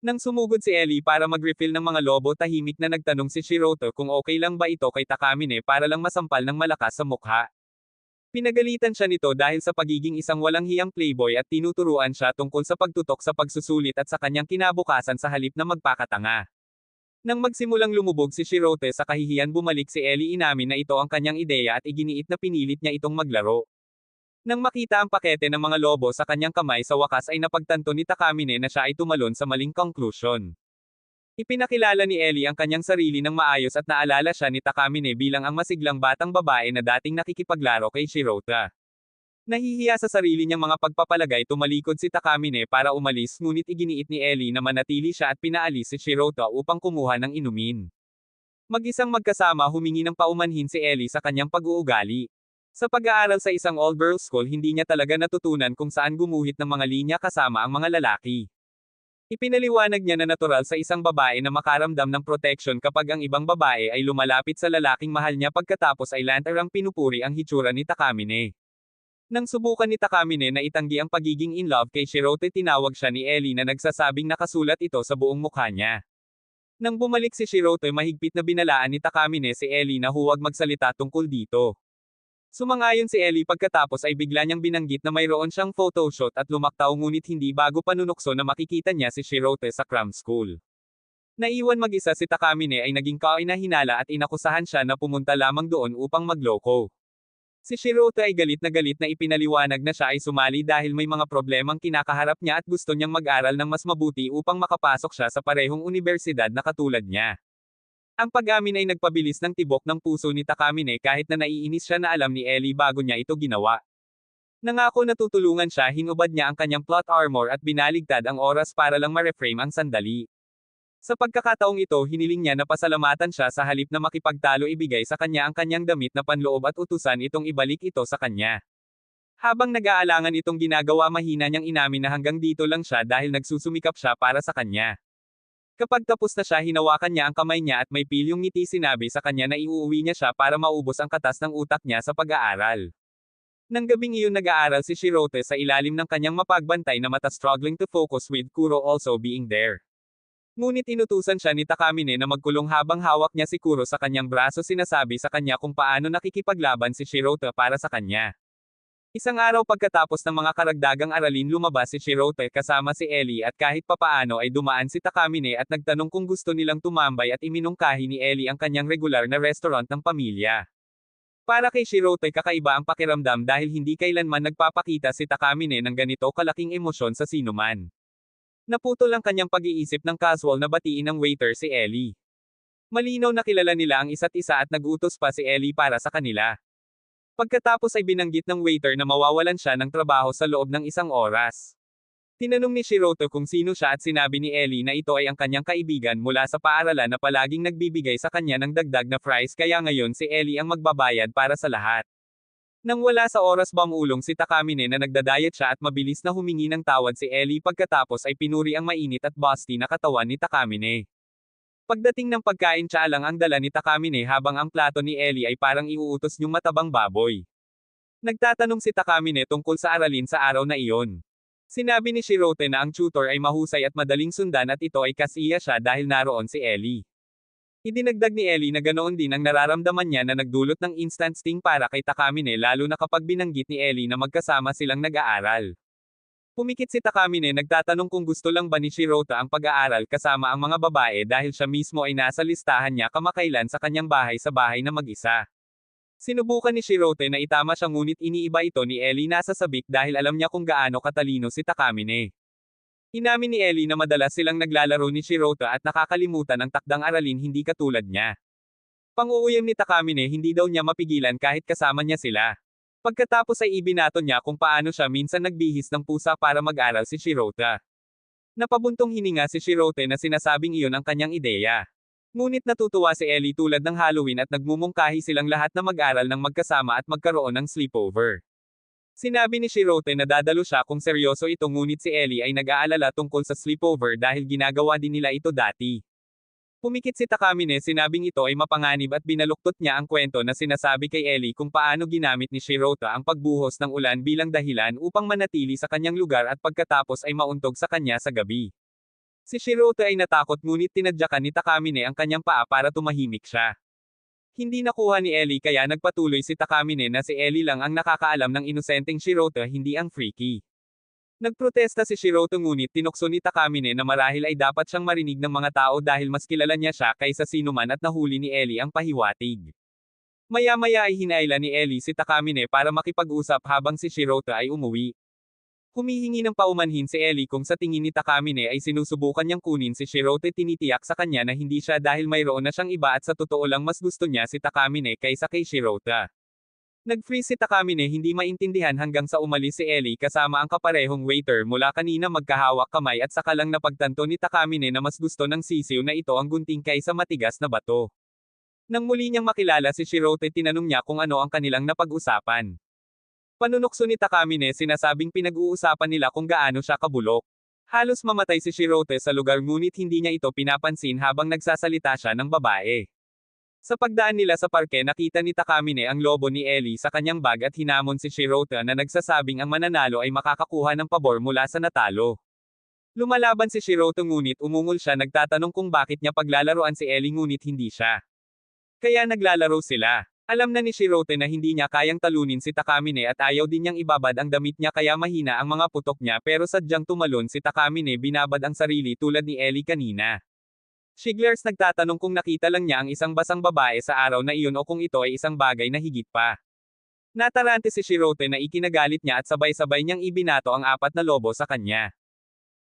[SPEAKER 1] Nang sumugod si Ellie para mag-refill ng mga lobo tahimik na nagtanong si Shirota kung okay lang ba ito kay Takamine para lang masampal ng malakas sa mukha. Pinagalitan siya nito dahil sa pagiging isang walang hiyang playboy at tinuturuan siya tungkol sa pagtutok sa pagsusulit at sa kanyang kinabukasan sa halip na magpakatanga. Nang magsimulang lumubog si Shirota sa kahihiyan bumalik si Ellie inamin na ito ang kanyang ideya at iginiit na pinilit niya itong maglaro. Nang makita ang pakete ng mga lobo sa kanyang kamay sa wakas ay napagtanto ni Takamine na siya ay tumalon sa maling conclusion. Ipinakilala ni Ellie ang kanyang sarili ng maayos at naalala siya ni Takamine bilang ang masiglang batang babae na dating nakikipaglaro kay Shirota. Nahihiya sa sarili niyang mga pagpapalagay tumalikod si Takamine para umalis ngunit iginiit ni Ellie na manatili siya at pinaalis si Shirota upang kumuha ng inumin. Mag-isang magkasama humingi ng paumanhin si Ellie sa kanyang pag-uugali. Sa pag-aaral sa isang all-girls school hindi niya talaga natutunan kung saan gumuhit ng mga linya kasama ang mga lalaki. Ipinaliwanag niya na natural sa isang babae na makaramdam ng protection kapag ang ibang babae ay lumalapit sa lalaking mahal niya pagkatapos ay lantarang pinupuri ang hitsura ni Takamine. Nang subukan ni Takamine na itanggi ang pagiging in love kay Shirote tinawag siya ni Ellie na nagsasabing nakasulat ito sa buong mukha niya. Nang bumalik si Shirote mahigpit na binalaan ni Takamine si Ellie na huwag magsalita tungkol dito. Sumangayon si Ellie pagkatapos ay bigla niyang binanggit na mayroon siyang photoshoot at lumaktaw ngunit hindi bago panunukso na makikita niya si Shirote sa cram school. Naiwan mag-isa si Takamine ay naging kainahinala at inakusahan siya na pumunta lamang doon upang magloko. Si Shirote ay galit na ipinaliwanag na siya ay sumali dahil may mga problemang kinakaharap niya at gusto niyang mag-aral ng mas mabuti upang makapasok siya sa parehong unibersidad na katulad niya. Ang pag-amin ay nagpabilis ng tibok ng puso ni Takamine kahit na naiinis siya na alam ni Ellie bago niya ito ginawa. Nangako na tutulungan siya hinubad niya ang kanyang plot armor at binaligtad ang oras para lang ma-reframe ang sandali. Sa pagkakataong ito hiniling niya na pasalamatan siya sa halip na makipagtalo ibigay sa kanya ang kanyang damit na panloob at utusan itong ibalik ito sa kanya. Habang nag-aalangan itong ginagawa mahina niyang inamin na hanggang dito lang siya dahil nagsusumikap siya para sa kanya. Kapag tapos na siya hinawakan niya ang kamay niya at may pilyong ngiti sinabi sa kanya na iuuwi niya siya para maubos ang katas ng utak niya sa pag-aaral. Nang gabing iyon nag-aaral si Shirote sa ilalim ng kanyang mapagbantay na mata struggling to focus with Kuro also being there. Ngunit inutusan siya ni Takamine na magkulong habang hawak niya si Kuro sa kanyang braso sinasabi sa kanya kung paano nakikipaglaban si Shirote para sa kanya. Isang araw pagkatapos ng mga karagdagang aralin lumabas si Shirote kasama si Ellie at kahit papaano ay dumaan si Takamine at nagtanong kung gusto nilang tumambay at iminungkahi ni Ellie ang kanyang regular na restaurant ng pamilya. Para kay Shirote kakaiba ang pakiramdam dahil hindi kailanman nagpapakita si Takamine ng ganito kalaking emosyon sa sinuman. Naputol ang kanyang pag-iisip ng casual na batiin ng waiter si Ellie. Malinaw na kilala nila ang isa't isa at nag-utos pa si Ellie para sa kanila. Pagkatapos ay binanggit ng waiter na mawawalan siya ng trabaho sa loob ng isang oras. Tinanong ni Shirote kung sino siya at sinabi ni Ellie na ito ay ang kanyang kaibigan mula sa paaralan na palaging nagbibigay sa kanya ng dagdag na fries kaya ngayon si Ellie ang magbabayad para sa lahat. Nang wala sa oras bamulong si Takamine na nagdadayet siya at mabilis na humingi ng tawad si Ellie pagkatapos ay pinuri ang mainit at busty na katawan ni Takamine. Pagdating ng pagkain lang ang dala ni Takamine habang ang plato ni Ellie ay parang iuutos niyong matabang baboy. Nagtatanong si Takamine tungkol sa aralin sa araw na iyon. Sinabi ni Shirote na ang tutor ay mahusay at madaling sundan at ito ay kasiya siya dahil naroon si Ellie. Idinagdag ni Ellie na ganoon din ang nararamdaman niya na nagdulot ng instant sting para kay Takamine lalo na kapag binanggit ni Ellie na magkasama silang nag-aaral. Pumikit si Takamine nagtatanong kung gusto lang ba ni Shirote ang pag-aaral kasama ang mga babae dahil siya mismo ay nasa listahan niya kamakailan sa kanyang bahay sa bahay na mag-isa. Sinubukan ni Shirote na itama siya ngunit iniiba ito ni Ellie nasa sabik dahil alam niya kung gaano katalino si Takamine. Inamin ni Ellie na madalas silang naglalaro ni Shirote at nakakalimutan ang takdang aralin hindi katulad niya. Pang-uuyam ni Takamine hindi daw niya mapigilan kahit kasama niya sila. Pagkatapos ay ibinato niya kung paano siya minsan nagbihis ng pusa para mag-aral si Shirote. Napabuntong hininga si Shirote na sinasabing iyon ang kanyang ideya. Ngunit natutuwa si Ellie tulad ng Halloween at nagmumungkahi silang lahat na mag-aral ng magkasama at magkaroon ng sleepover. Sinabi ni Shirote na dadalo siya kung seryoso ito ngunit si Ellie ay nag-aalala tungkol sa sleepover dahil ginagawa din nila ito dati. Pumikit si Takamine sinabing ito ay mapanganib at binaluktot niya ang kwento na sinasabi kay Ellie kung paano ginamit ni Shirote ang pagbuhos ng ulan bilang dahilan upang manatili sa kanyang lugar at pagkatapos ay mauntog sa kanya sa gabi. Si Shirote ay natakot ngunit tinadyakan ni Takamine ang kanyang paa para tumahimik siya. Hindi nakuha ni Ellie kaya nagpatuloy si Takamine na si Ellie lang ang nakakaalam ng inosenteng Shirote hindi ang freaky. Nagprotesta si Shirote ngunit tinukso ni Takamine na marahil ay dapat siyang marinig ng mga tao dahil mas kilala niya siya kaysa sinuman at nahuli ni Ellie ang pahiwatig. Maya-maya ay hinailan ni Ellie si Takamine para makipag-usap habang si Shirote ay umuwi. Humihingi ng paumanhin si Ellie kung sa tingin ni Takamine ay sinusubukan niyang kunin si Shirote tinitiyak sa kanya na hindi siya dahil mayroon na siyang iba at sa totoo lang mas gusto niya si Takamine kaysa kay Shirote. Nag-freeze si Takamine hindi maintindihan hanggang sa umalis si Ellie kasama ang kaparehong waiter mula kanina magkahawak kamay at saka lang napagtanto ni Takamine na mas gusto ng sisiw na ito ang gunting kaysa matigas na bato. Nang muli niyang makilala si Shirote tinanong niya kung ano ang kanilang napag-usapan. Panunukso ni Takamine sinasabing pinag-uusapan nila kung gaano siya kabulok. Halos mamatay si Shirote sa lugar ngunit hindi niya ito pinapansin habang nagsasalita siya ng babae. Sa pagdaan nila sa parke nakita ni Takamine ang lobo ni Ellie sa kanyang bag at hinamon si Shirote na nagsasabing ang mananalo ay makakakuha ng pabor mula sa natalo. Lumalaban si Shirote ngunit umungol siya nagtatanong kung bakit niya paglalaroan si Ellie ngunit hindi siya. Kaya naglalaro sila. Alam na ni Shirote na hindi niya kayang talunin si Takamine at ayaw din niyang ibabad ang damit niya kaya mahina ang mga putok niya pero sadyang tumalon si Takamine binabad ang sarili tulad ni Ellie kanina. Shiglers nagtatanong kung nakita lang niya ang isang basang babae sa araw na iyon o kung ito ay isang bagay na higit pa. Natarante si Shirote na ikinagalit niya at sabay-sabay niyang ibinato ang 4 na lobo sa kanya.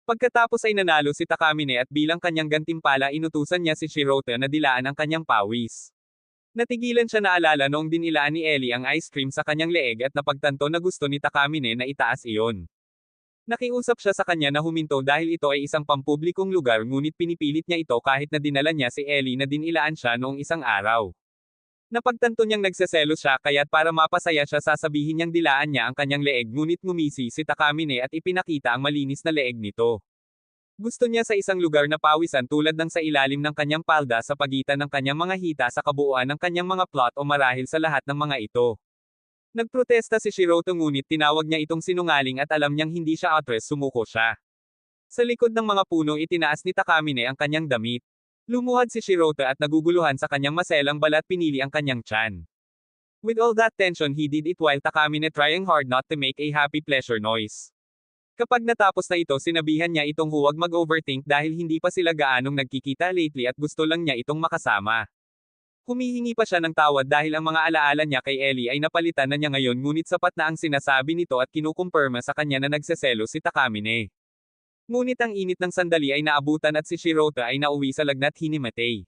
[SPEAKER 1] Pagkatapos ay nanalo si Takamine at bilang kanyang gantimpala inutusan niya si Shirote na dilaan ang kanyang pawis. Natigilan siya na alala noong dinilaan ni Ellie ang ice cream sa kanyang leeg at napagtanto na gusto ni Takamine na itaas iyon. Nakiusap siya sa kanya na huminto dahil ito ay isang pampublikong lugar ngunit pinipilit niya ito kahit na dinala niya si Ellie na dinilaan siya noong isang araw. Napagtanto niyang nagseselos siya kaya't para mapasaya siya sasabihin niyang dilaan niya ang kanyang leeg ngunit ngumisi si Takamine at ipinakita ang malinis na leeg nito. Gusto niya sa isang lugar na pawisan tulad ng sa ilalim ng kanyang palda sa pagitan ng kanyang mga hita sa kabuuan ng kanyang mga plot o marahil sa lahat ng mga ito. Nagprotesta si Shirote ngunit tinawag niya itong sinungaling at alam niyang hindi siya actress sumuko siya. Sa likod ng mga puno itinaas ni Takamine ang kanyang damit. Lumuhad si Shirote at naguguluhan sa kanyang maselang balat pinili ang kanyang tiyan. With all that tension he did it while Takamine trying hard not to make a happy pleasure noise. Kapag natapos na ito sinabihan niya itong huwag mag-overthink dahil hindi pa sila gaanong nagkikita lately at gusto lang niya itong makasama. Humihingi pa siya ng tawad dahil ang mga alaala niya kay Ellie ay napalitan na niya ngayon ngunit sapat na ang sinasabi nito at kinukumpirma sa kanya na nagseselo si Takamine. Ngunit ang init ng sandali ay naabutan at si Shirote ay nauwi sa lagnat hinimatay.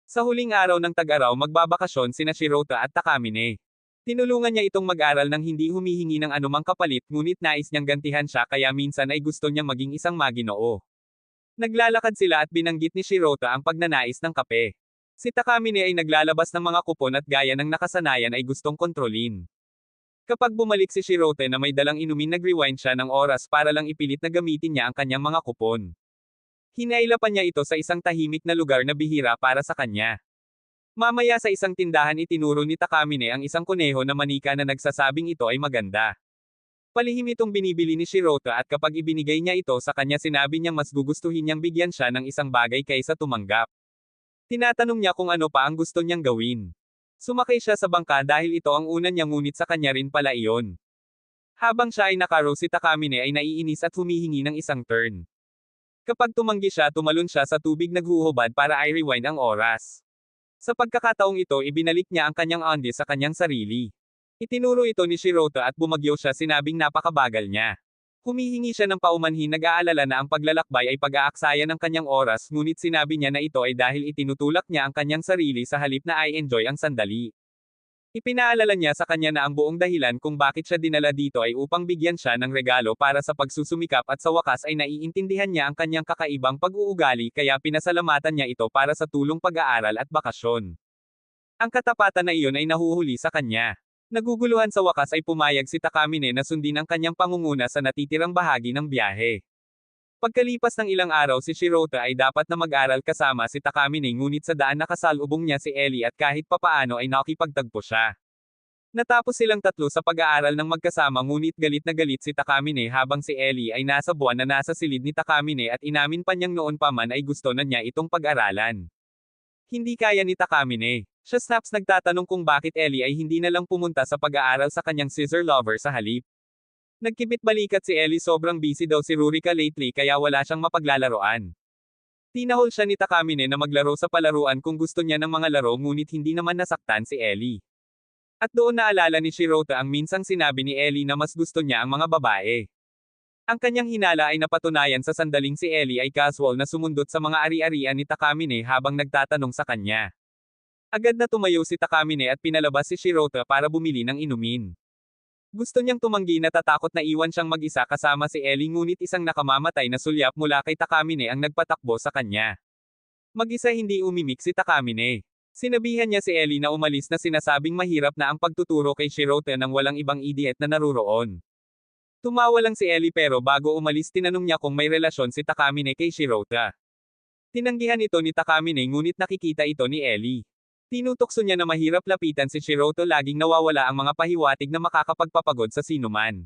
[SPEAKER 1] Sa huling araw ng tag-araw magbabakasyon sina Shirote at Takamine. Tinulungan niya itong mag-aral ng hindi humihingi ng anumang kapalit ngunit nais niyang gantihan siya kaya minsan ay gusto niya maging isang maginoo. Naglalakad sila at binanggit ni Shirote ang pagnanais ng kape. Si Takamine ay naglalabas ng mga kupon at gaya ng nakasanayan ay gustong kontrolin. Kapag bumalik si Shirote na may dalang inumin nag-rewind siya ng oras para lang ipilit na gamitin niya ang kanyang mga kupon. Hinailapan niya ito sa isang tahimik na lugar na bihira para sa kanya. Mamaya sa isang tindahan itinuro ni Takamine ang isang kuneho na manika na nagsasabing ito ay maganda. Palihim itong binibili ni Shirote at kapag ibinigay niya ito sa kanya sinabi niya mas gugustuhin niyang bigyan siya ng isang bagay kaysa tumanggap. Tinatanong niya kung ano pa ang gusto niyang gawin. Sumakay siya sa bangka dahil ito ang una niya ngunit sa kanya rin pala iyon. Habang siya ay nakaro si Takamine ay naiinis at humihingi ng isang turn. Kapag tumanggi siya tumalon siya sa tubig naghuhubad para i-rewind ang oras. Sa pagkakataong ito ibinalik niya ang kanyang onde sa kanyang sarili. Itinuro ito ni Shirote at bumagyo siya sinabing napakabagal niya. Humihingi siya ng paumanhin nag-aalala na ang paglalakbay ay pag-aaksaya ng kanyang oras ngunit sinabi niya na ito ay dahil itinutulak niya ang kanyang sarili sa halip na i-enjoy ang sandali. Ipinaalala niya sa kanya na ang buong dahilan kung bakit siya dinala dito ay upang bigyan siya ng regalo para sa pagsusumikap at sa wakas ay naiintindihan niya ang kanyang kakaibang pag-uugali kaya pinasalamatan niya ito para sa tulong pag-aaral at bakasyon. Ang katapatan na iyon ay nahuhuli sa kanya. Naguguluhan sa wakas ay pumayag si Takamine na sundin ang kanyang pangunguna sa natitirang bahagi ng biyahe. Pagkalipas ng ilang araw si Shirote ay dapat na mag-aral kasama si Takamine ngunit sa daan nakasalubong niya si Ellie at kahit papaano ay nakipagtagpo siya. Natapos silang tatlo sa pag-aaral ng magkasama ngunit galit na galit si Takamine habang si Ellie ay nasa buwan na nasa silid ni Takamine at inamin pa niyang noon pa man ay gusto na niya itong pag-aralan. Hindi kaya ni Takamine. Siya snaps nagtatanong kung bakit Ellie ay hindi na lang pumunta sa pag-aaral sa kanyang scissor lover sa halip. Nagkibit-balikat si Ellie sobrang busy daw si Rurika lately kaya wala siyang mapaglalaroan. Tinahol siya ni Takamine na maglaro sa palaruan kung gusto niya ng mga laro ngunit hindi naman nasaktan si Ellie. At doon naalala ni Shirote ang minsang sinabi ni Ellie na mas gusto niya ang mga babae. Ang kanyang hinala ay napatunayan sa sandaling si Ellie ay casual na sumundot sa mga ari-arian ni Takamine habang nagtatanong sa kanya. Agad na tumayo si Takamine at pinalabas si Shirote para bumili ng inumin. Gusto niyang tumanggi na tatakot na iwan siyang mag-isa kasama si Ellie ngunit isang nakamamatay na sulyap mula kay Takamine ang nagpatakbo sa kanya. Mag-isa hindi umimik si Takamine. Sinabihan niya si Ellie na umalis na sinasabing mahirap na ang pagtuturo kay Shirota nang walang ibang idiot na naruroon. Tumawa lang si Ellie pero bago umalis tinanong niya kung may relasyon si Takamine kay Shirota. Tinanggihan ito ni Takamine ngunit nakikita ito ni Ellie. Tinutokso niya na mahirap lapitan si Shirota laging nawawala ang mga pahiwatig na makakapagpapagod sa sinuman.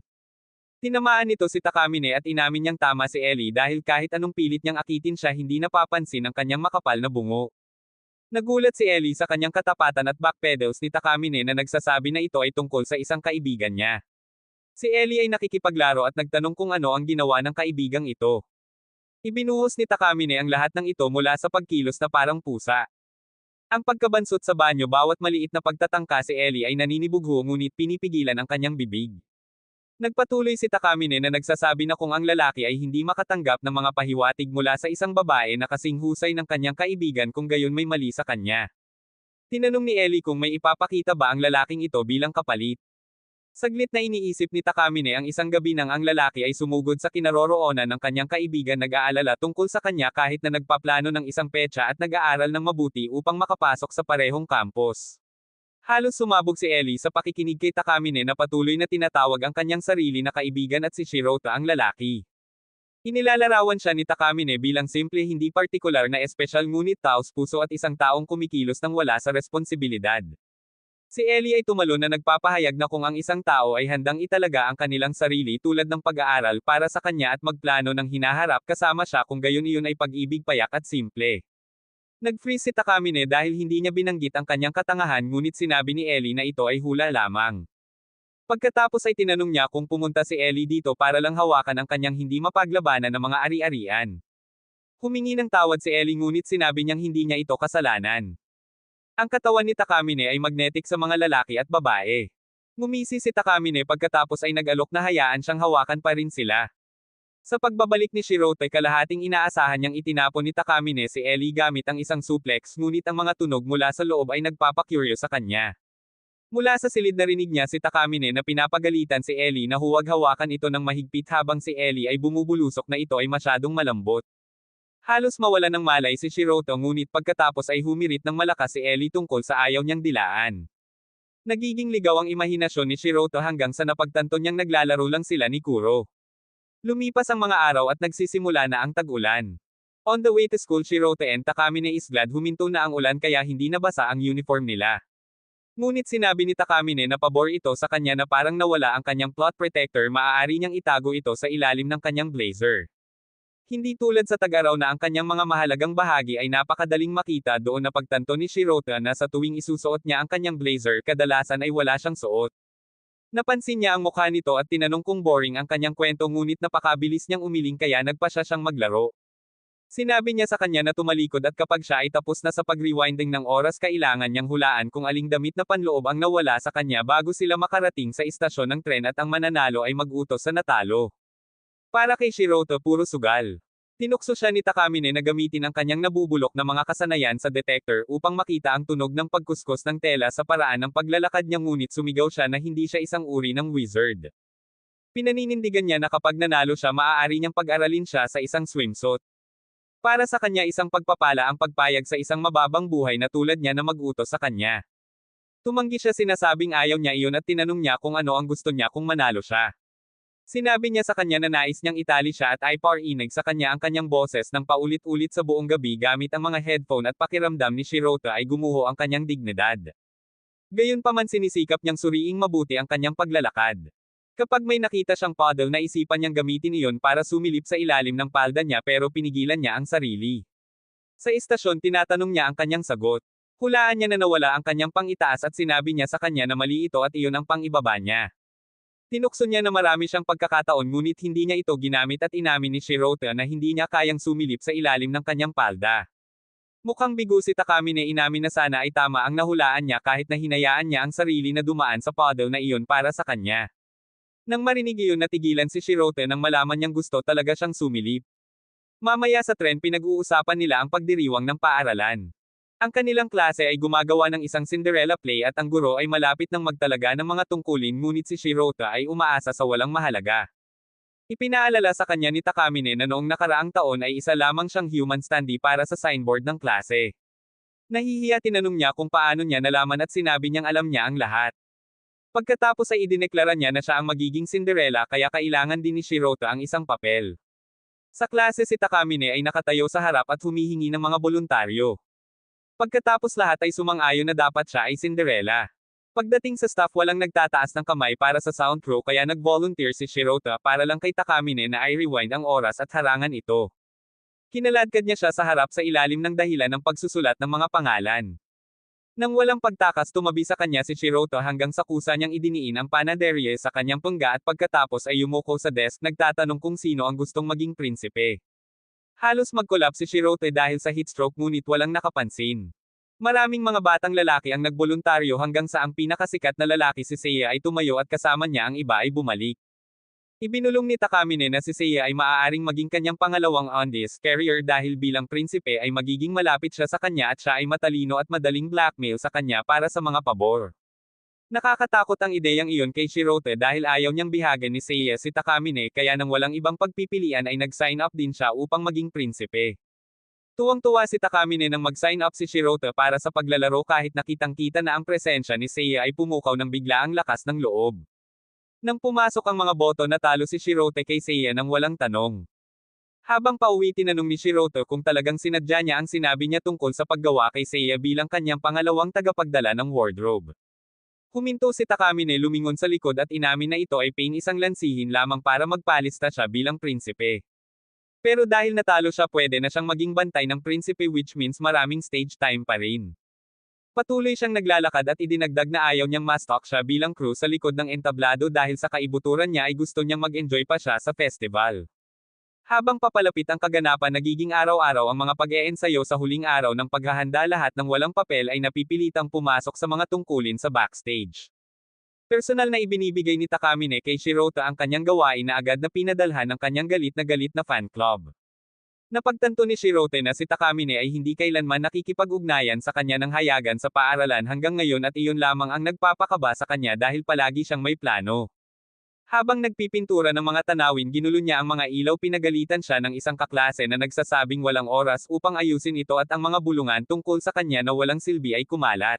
[SPEAKER 1] Tinamaan nito si Takamine at inamin niyang tama si Ellie dahil kahit anong pilit niyang akitin siya hindi napapansin ang kanyang makapal na bungo. Nagulat si Ellie sa kanyang katapatan at backpedals ni Takamine na nagsasabi na ito ay tungkol sa isang kaibigan niya. Si Ellie ay nakikipaglaro at nagtanong kung ano ang ginawa ng kaibigang ito. Ibinuhos ni Takamine ang lahat ng ito mula sa pagkilos na parang pusa. Ang pagkabansot sa banyo bawat maliit na pagtatangka si Ellie ay naninibugho ngunit pinipigilan ang kanyang bibig. Nagpatuloy si Takamine na nagsasabi na kung ang lalaki ay hindi makatanggap ng mga pahiwatig mula sa isang babae na kasing husay ng kanyang kaibigan kung gayon may mali sa kanya. Tinanong ni Ellie kung may ipapakita ba ang lalaking ito bilang kapalit. Saglit na iniisip ni Takamine ang isang gabi nang ang lalaki ay sumugod sa kinaroroonan ng kanyang kaibigan nag-aalala tungkol sa kanya kahit na nagpaplano ng isang petsa at nag-aaral ng mabuti upang makapasok sa parehong campus. Halos sumabog si Ellie sa pakikinig kay Takamine na patuloy na tinatawag ang kanyang sarili na kaibigan at si Shirota ang lalaki. Inilalarawan siya ni Takamine bilang simple hindi partikular na espesyal ngunit taos puso at isang taong kumikilos nang wala sa responsibilidad. Si Ellie ay tumalon na nagpapahayag na kung ang isang tao ay handang italaga ang kanilang sarili tulad ng pag-aaral para sa kanya at magplano ng hinaharap kasama siya kung gayon iyon ay pag-ibig payak at simple. Nag-freeze si Takamine dahil hindi niya binanggit ang kanyang katangahan ngunit sinabi ni Ellie na ito ay hula lamang. Pagkatapos ay tinanong niya kung pumunta si Ellie dito para lang hawakan ang kanyang hindi mapaglabanan ng mga ari-arian. Humingi ng tawad si Ellie ngunit sinabi niyang hindi niya ito kasalanan. Ang katawan ni Takamine ay magnetic sa mga lalaki at babae. Ngumisi si Takamine pagkatapos ay nag-alok na hayaan siyang hawakan pa rin sila. Sa pagbabalik ni Shirota kalahating inaasahan niyang itinapon ni Takamine si Ellie gamit ang isang suplex ngunit ang mga tunog mula sa loob ay nagpapakuryo sa kanya. Mula sa silid narinig niya si Takamine na pinapagalitan si Ellie na huwag hawakan ito ng mahigpit habang si Ellie ay bumubulusok na ito ay masyadong malambot. Halos mawala ng malay si Shirota ngunit pagkatapos ay humirit ng malakas si Ellie tungkol sa ayaw niyang dilaan. Nagiging ligaw ang imahinasyon ni Shirota hanggang sa napagtanto niyang naglalaro lang sila ni Kuro. Lumipas ang mga araw at nagsisimula na ang tag-ulan. On the way to school Shirota and Takamine is glad huminto na ang ulan kaya hindi nabasa ang uniform nila. Ngunit sinabi ni Takamine na pabor ito sa kanya na parang nawala ang kanyang plot protector maaari niyang itago ito sa ilalim ng kanyang blazer. Hindi tulad sa tag-araw na ang kanyang mga mahalagang bahagi ay napakadaling makita doon na pagtanto ni Shirota na sa tuwing isusuot niya ang kanyang blazer kadalasan ay wala siyang suot. Napansin niya ang mukha nito at tinanong kung boring ang kanyang kwento ngunit napakabilis niyang umiling kaya nagpasya siyang maglaro. Sinabi niya sa kanya na tumalikod at kapag siya ay tapos na sa pag-rewinding ng oras kailangan niyang hulaan kung aling damit na panloob ang nawala sa kanya bago sila makarating sa istasyon ng tren at ang mananalo ay mag-utos sa natalo. Para kay Shirota puro sugal. Tinukso siya ni Takamine na gamitin ang kanyang nabubulok na mga kasanayan sa detector upang makita ang tunog ng pagkuskos ng tela sa paraan ng paglalakad niya ngunit sumigaw siya na hindi siya isang uri ng wizard. Pinaninindigan niya na kapag nanalo siya maaari niyang pag-aralin siya sa isang swimsuit. Para sa kanya isang pagpapala ang pagpayag sa isang mababang buhay na tulad niya na mag-utos sa kanya. Tumanggi siya sinasabing ayaw niya iyon at tinanong niya kung ano ang gusto niya kung manalo siya. Sinabi niya sa kanya na nais niyang itali siya at iparinig sa kanya ang kanyang boses ng paulit-ulit sa buong gabi gamit ang mga headphone at pakiramdam ni Shirota ay gumuho ang kanyang dignidad. Gayunpaman sinisikap niyang suriing mabuti ang kanyang paglalakad. Kapag may nakita siyang puddle naisipan niyang gamitin iyon para sumilip sa ilalim ng palda niya pero pinigilan niya ang sarili. Sa istasyon tinatanong niya ang kanyang sagot. Hulaan niya na nawala ang kanyang pang-itaas at sinabi niya sa kanya na mali ito at iyon ang pang-ibaba niya. Tinukso niya na marami siyang pagkakataon ngunit hindi niya ito ginamit at inamin ni Shirota na hindi niya kayang sumilip sa ilalim ng kanyang palda. Mukhang bigo si Takamine inamin na sana ay tama ang nahulaan niya kahit na hinayaan niya ang sarili na dumaan sa puddle na iyon para sa kanya. Nang marinig iyon natigilan si Shirota nang malaman niyang gusto talaga siyang sumilip. Mamaya sa tren pinag-uusapan nila ang pagdiriwang ng paaralan. Ang kanilang klase ay gumagawa ng isang Cinderella play at ang guro ay malapit nang magtalaga ng mga tungkulin ngunit si Shirota ay umaasa sa walang mahalaga. Ipinaalala sa kanya ni Takamine na noong nakaraang taon ay isa lamang siyang human standee para sa signboard ng klase. Nahihiya tinanong niya kung paano niya nalaman at sinabi niyang alam niya ang lahat. Pagkatapos ay idineklara niya na siya ang magiging Cinderella kaya kailangan din ni Shirota ang isang papel. Sa klase si Takamine ay nakatayo sa harap at humihingi ng mga voluntaryo. Pagkatapos lahat ay sumang-ayon na dapat siya ay Cinderella. Pagdating sa staff walang nagtataas ng kamay para sa sound crew kaya nag-volunteer si Shirota para lang kay Takamine na i-rewind ang oras at harangan ito. Kinaladkad niya siya sa harap sa ilalim ng dahilan ng pagsusulat ng mga pangalan. Nang walang pagtakas tumabi sa kanya si Shirota hanggang sa kusa niyang idiniin ang panaderye sa kanyang pangga at pagkatapos ay yumuko sa desk nagtatanong kung sino ang gustong maging prinsipe. Halos mag-collapse si Shirota dahil sa heatstroke ngunit walang nakapansin. Maraming mga batang lalaki ang nagboluntaryo hanggang sa ang pinakasikat na lalaki si Seiya ay tumayo at kasama niya ang iba ay bumalik. Ibinulong ni Takamine na si Seiya ay maaaring maging kanyang pangalawang on-this career dahil bilang prinsipe ay magiging malapit siya sa kanya at siya ay matalino at madaling blackmail sa kanya para sa mga pabor. Nakakatakot ang ideyang iyon kay Shirota dahil ayaw niyang bihagan ni Seiya si Takamine kaya nang walang ibang pagpipilian ay nag-sign up din siya upang maging prinsipe. Tuwang-tuwa si Takamine nang mag-sign up si Shirota para sa paglalaro kahit nakitang-kita na ang presensya ni Seiya ay pumukaw ng bigla ang lakas ng loob. Nang pumasok ang mga boto natalo si Shirota kay Seiya nang walang tanong. Habang pauwi tinanong ni Shirota kung talagang sinadya niya ang sinabi niya tungkol sa paggawa kay Seiya bilang kanyang pangalawang tagapagdala ng wardrobe. Huminto si Takamine lumingon sa likod at inamin na ito ay isang lansihin lamang para magpalista siya bilang prinsipe. Pero dahil natalo siya pwede na siyang maging bantay ng prinsipe which means maraming stage time pa rin. Patuloy siyang naglalakad at idinagdag na ayaw niyang ma-stalk siya bilang crew sa likod ng entablado dahil sa kaibuturan niya ay gusto niyang mag-enjoy pa siya sa festival. Habang papalapit ang kaganapan nagiging araw-araw ang mga pag-eensayo sa huling araw ng paghahanda lahat ng walang papel ay napipilitang pumasok sa mga tungkulin sa backstage. Personal na ibinibigay ni Takamine kay Shirota ang kanyang gawain na agad na pinadalhan ng kanyang galit na fan club. Napagtanto ni Shirota na si Takamine ay hindi kailanman nakikipag-ugnayan sa kanya ng hayagan sa paaralan hanggang ngayon at iyon lamang ang nagpapakaba sa kanya dahil palagi siyang may plano. Habang nagpipintura ng mga tanawin ginulo niya ang mga ilaw pinagalitan siya ng isang kaklase na nagsasabing walang oras upang ayusin ito at ang mga bulungan tungkol sa kanya na walang silbi ay kumalat.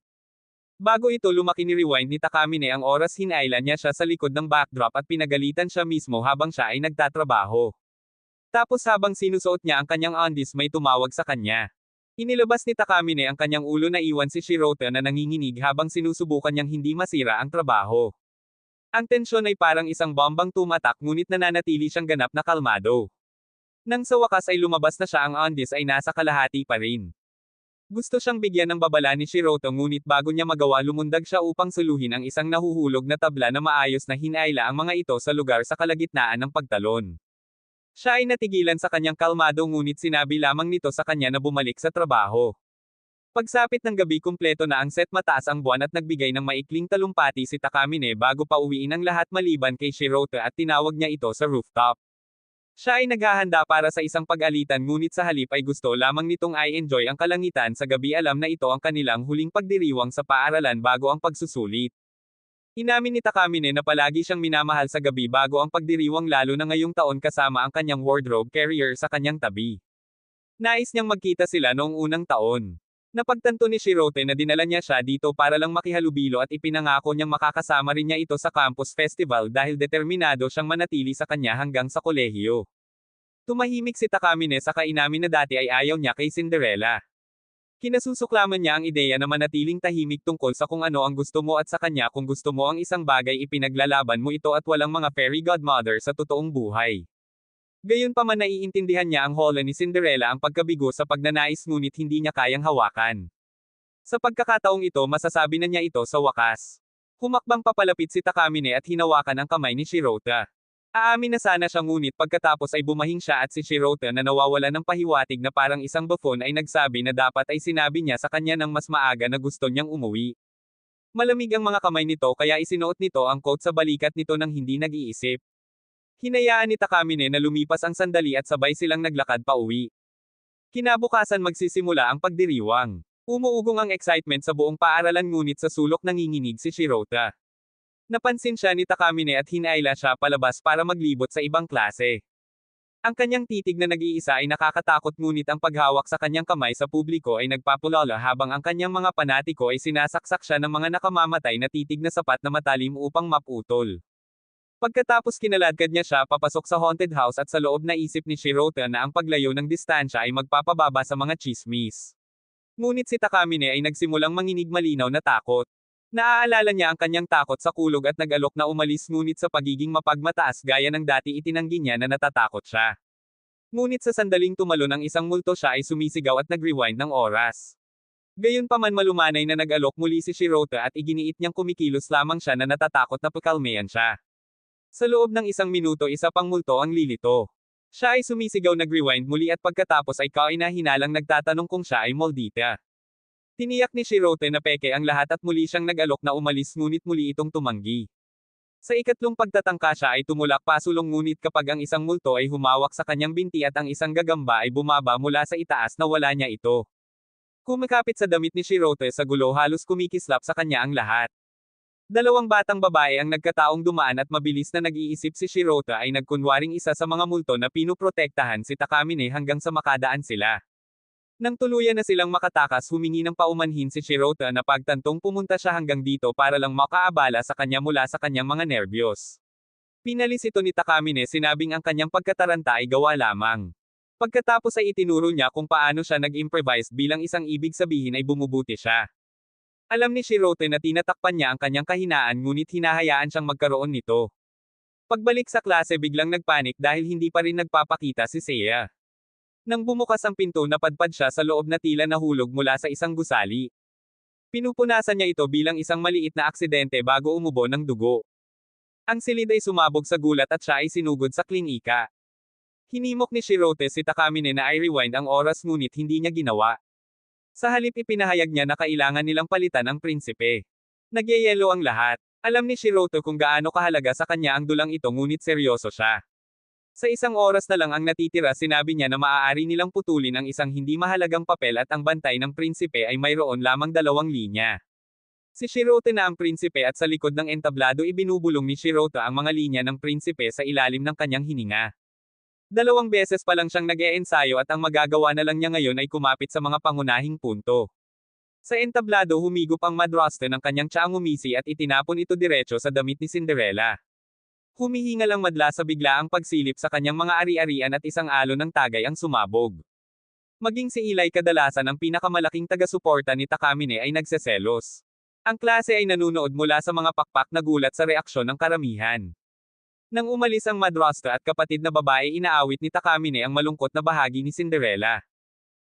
[SPEAKER 1] Bago ito lumaki ni rewind ni Takamine ang oras hinailan niya siya sa likod ng backdrop at pinagalitan siya mismo habang siya ay nagtatrabaho. Tapos habang sinusuot niya ang kanyang undies may tumawag sa kanya. Inilabas ni Takamine ang kanyang ulo na iwan si Shirota na nanginginig habang sinusubukan niyang hindi masira ang trabaho. Ang tensyon ay parang isang bombang tumatak ngunit nananatili siyang ganap na kalmado. Nang sa wakas ay lumabas na siya ang undies ay nasa kalahati pa rin. Gusto siyang bigyan ng babala ni Shirota ngunit bago niya magawa lumundag siya upang suluhin ang isang nahuhulog na tabla na maayos na hinaila ang mga ito sa lugar sa kalagitnaan ng pagtalon. Siya ay natigilan sa kanyang kalmado ngunit sinabi lamang nito sa kanya na bumalik sa trabaho. Pagsapit ng gabi kumpleto na ang set mataas ang buwan at nagbigay ng maikling talumpati si Takamine bago pa uwiin ang lahat maliban kay Shirota at tinawag niya ito sa rooftop. Siya ay naghahanda para sa isang pag-alitan ngunit sa halip ay gusto lamang nitong i-enjoy ang kalangitan sa gabi alam na ito ang kanilang huling pagdiriwang sa paaralan bago ang pagsusulit. Inamin ni Takamine na palagi siyang minamahal sa gabi bago ang pagdiriwang lalo na ngayong taon kasama ang kanyang wardrobe carrier sa kanyang tabi. Nais niyang magkita sila noong unang taon. Napagtanto ni Shirota na dinala niya siya dito para lang makihalubilo at ipinangako niyang makakasama rin niya ito sa campus festival dahil determinado siyang manatili sa kanya hanggang sa kolehiyo. Tumahimik si Takamine sa kainamin na dati ay ayaw niya kay Cinderella. Kinasusuklaman niya ang ideya na manatiling tahimik tungkol sa kung ano ang gusto mo at sa kanya kung gusto mo ang isang bagay ipinaglalaban mo ito at walang mga fairy godmother sa totoong buhay. Gayunpaman naiintindihan niya ang holo ni Cinderella ang pagkabigo sa pagnanais ngunit hindi niya kayang hawakan. Sa pagkakataong ito masasabi na niya ito sa wakas. Humakbang papalapit si Takamine at hinawakan ang kamay ni Shirota. Aamin na sana siya ngunit pagkatapos ay bumahing siya at si Shirota na nawawala ng pahiwatig na parang isang buffon ay nagsabi na dapat ay sinabi niya sa kanya ng mas maaga na gusto niyang umuwi. Malamig ang mga kamay nito kaya isinuot nito ang coat sa balikat nito nang hindi nag-iisip. Hinayaan ni Takamine na lumipas ang sandali at sabay silang naglakad pa uwi. Kinabukasan magsisimula ang pagdiriwang. Umuugong ang excitement sa buong paaralan ngunit sa sulok nanginginig si Shirota. Napansin siya ni Takamine at hinaila siya palabas para maglibot sa ibang klase. Ang kanyang titig na nag-iisa ay nakakatakot ngunit ang paghawak sa kanyang kamay sa publiko ay nagpapulala habang ang kanyang mga panatiko ay sinasaksak siya ng mga nakamamatay na titig na sapat na matalim upang maputol. Pagkatapos kinaladkad niya siya papasok sa haunted house at sa loob naisip ni Shirota na ang paglayo ng distansya ay magpapababa sa mga chismis. Ngunit si Takamine ay nagsimulang manginig malinaw na takot. Naaalala niya ang kanyang takot sa kulog at nag-alok na umalis ngunit sa pagiging mapagmataas gaya ng dati itinanggi niya na natatakot siya. Ngunit sa sandaling tumalon ang isang multo siya ay sumisigaw at nag-rewind ng oras. Gayunpaman malumanay na nag-alok muli si Shirota at iginiit niyang kumikilos lamang siya na natatakot na pakalmayan siya. Sa loob ng isang minuto isa pang multo ang lilito. Siya ay sumisigaw nag-rewind muli at pagkatapos ay kaina-hinalang nagtatanong kung siya ay Moldita. Tiniyak ni Shirota na peke ang lahat at muli siyang nag-alok na umalis ngunit muli itong tumanggi. Sa ikatlong pagtatangka siya ay tumulak pasulong ngunit kapag ang isang multo ay humawak sa kanyang binti at ang isang gagamba ay bumaba mula sa itaas na wala niya ito. Kumakapit sa damit ni Shirota sa gulo halos kumikislap sa kanya ang lahat. Dalawang batang babae ang nagkataong dumaan at mabilis na nag-iisip si Shirota ay nagkunwaring isa sa mga multo na pinuprotektahan si Takamine hanggang sa makadaan sila. Nang tuluyan na silang makatakas humingi ng paumanhin si Shirota na pagtantong pumunta siya hanggang dito para lang makaabala sa kanya mula sa kanyang mga nerbiyos. Pinalis ito ni Takamine sinabing ang kanyang pagkataranta ay gawa lamang. Pagkatapos ay itinuro niya kung paano siya nag-improvise bilang isang ibig sabihin ay bumubuti siya. Alam ni Shirota na tinatakpan niya ang kanyang kahinaan ngunit hinahayaan siyang magkaroon nito. Pagbalik sa klase biglang nagpanik dahil hindi pa rin nagpapakita si Seiya. Nang bumukas ang pinto napadpad siya sa loob na tila nahulog mula sa isang gusali. Pinupunasan niya ito bilang isang maliit na aksidente bago umubo ng dugo. Ang silid ay sumabog sa gulat at siya ay sinugod sa klinika. Hinimok ni Shirota si Takamine na i-rewind ang oras ngunit hindi niya ginawa. Sa halip ipinahayag niya na kailangan nilang palitan ang prinsipe. Nagyayelo ang lahat. Alam ni Shirota kung gaano kahalaga sa kanya ang dulang ito ngunit seryoso siya. Sa isang oras na lang ang natitira sinabi niya na maaari nilang putulin ang isang hindi mahalagang papel at ang bantay ng prinsipe ay mayroon lamang 2 linya. Si Shirota na ang prinsipe at sa likod ng entablado ibinubulong ni Shirota ang mga linya ng prinsipe sa ilalim ng kanyang hininga. 2 beses pa lang siyang nag-e-ensayo at ang magagawa na lang niya ngayon ay kumapit sa mga pangunahing punto. Sa entablado humigop ang madrasta ng kanyang tsaang umisi at itinapon ito diretso sa damit ni Cinderella. Humihinga lang madla sa biglaang pagsilip sa kanyang mga ari-arian at isang alon ng tagay ang sumabog. Maging si Eli kadalasan ang pinakamalaking taga-suporta ni Takamine ay nagseselos. Ang klase ay nanunood mula sa mga pakpak na gulat sa reaksyon ng karamihan. Nang umalis ang madrasta at kapatid na babae inaawit ni Takamine ang malungkot na bahagi ni Cinderella.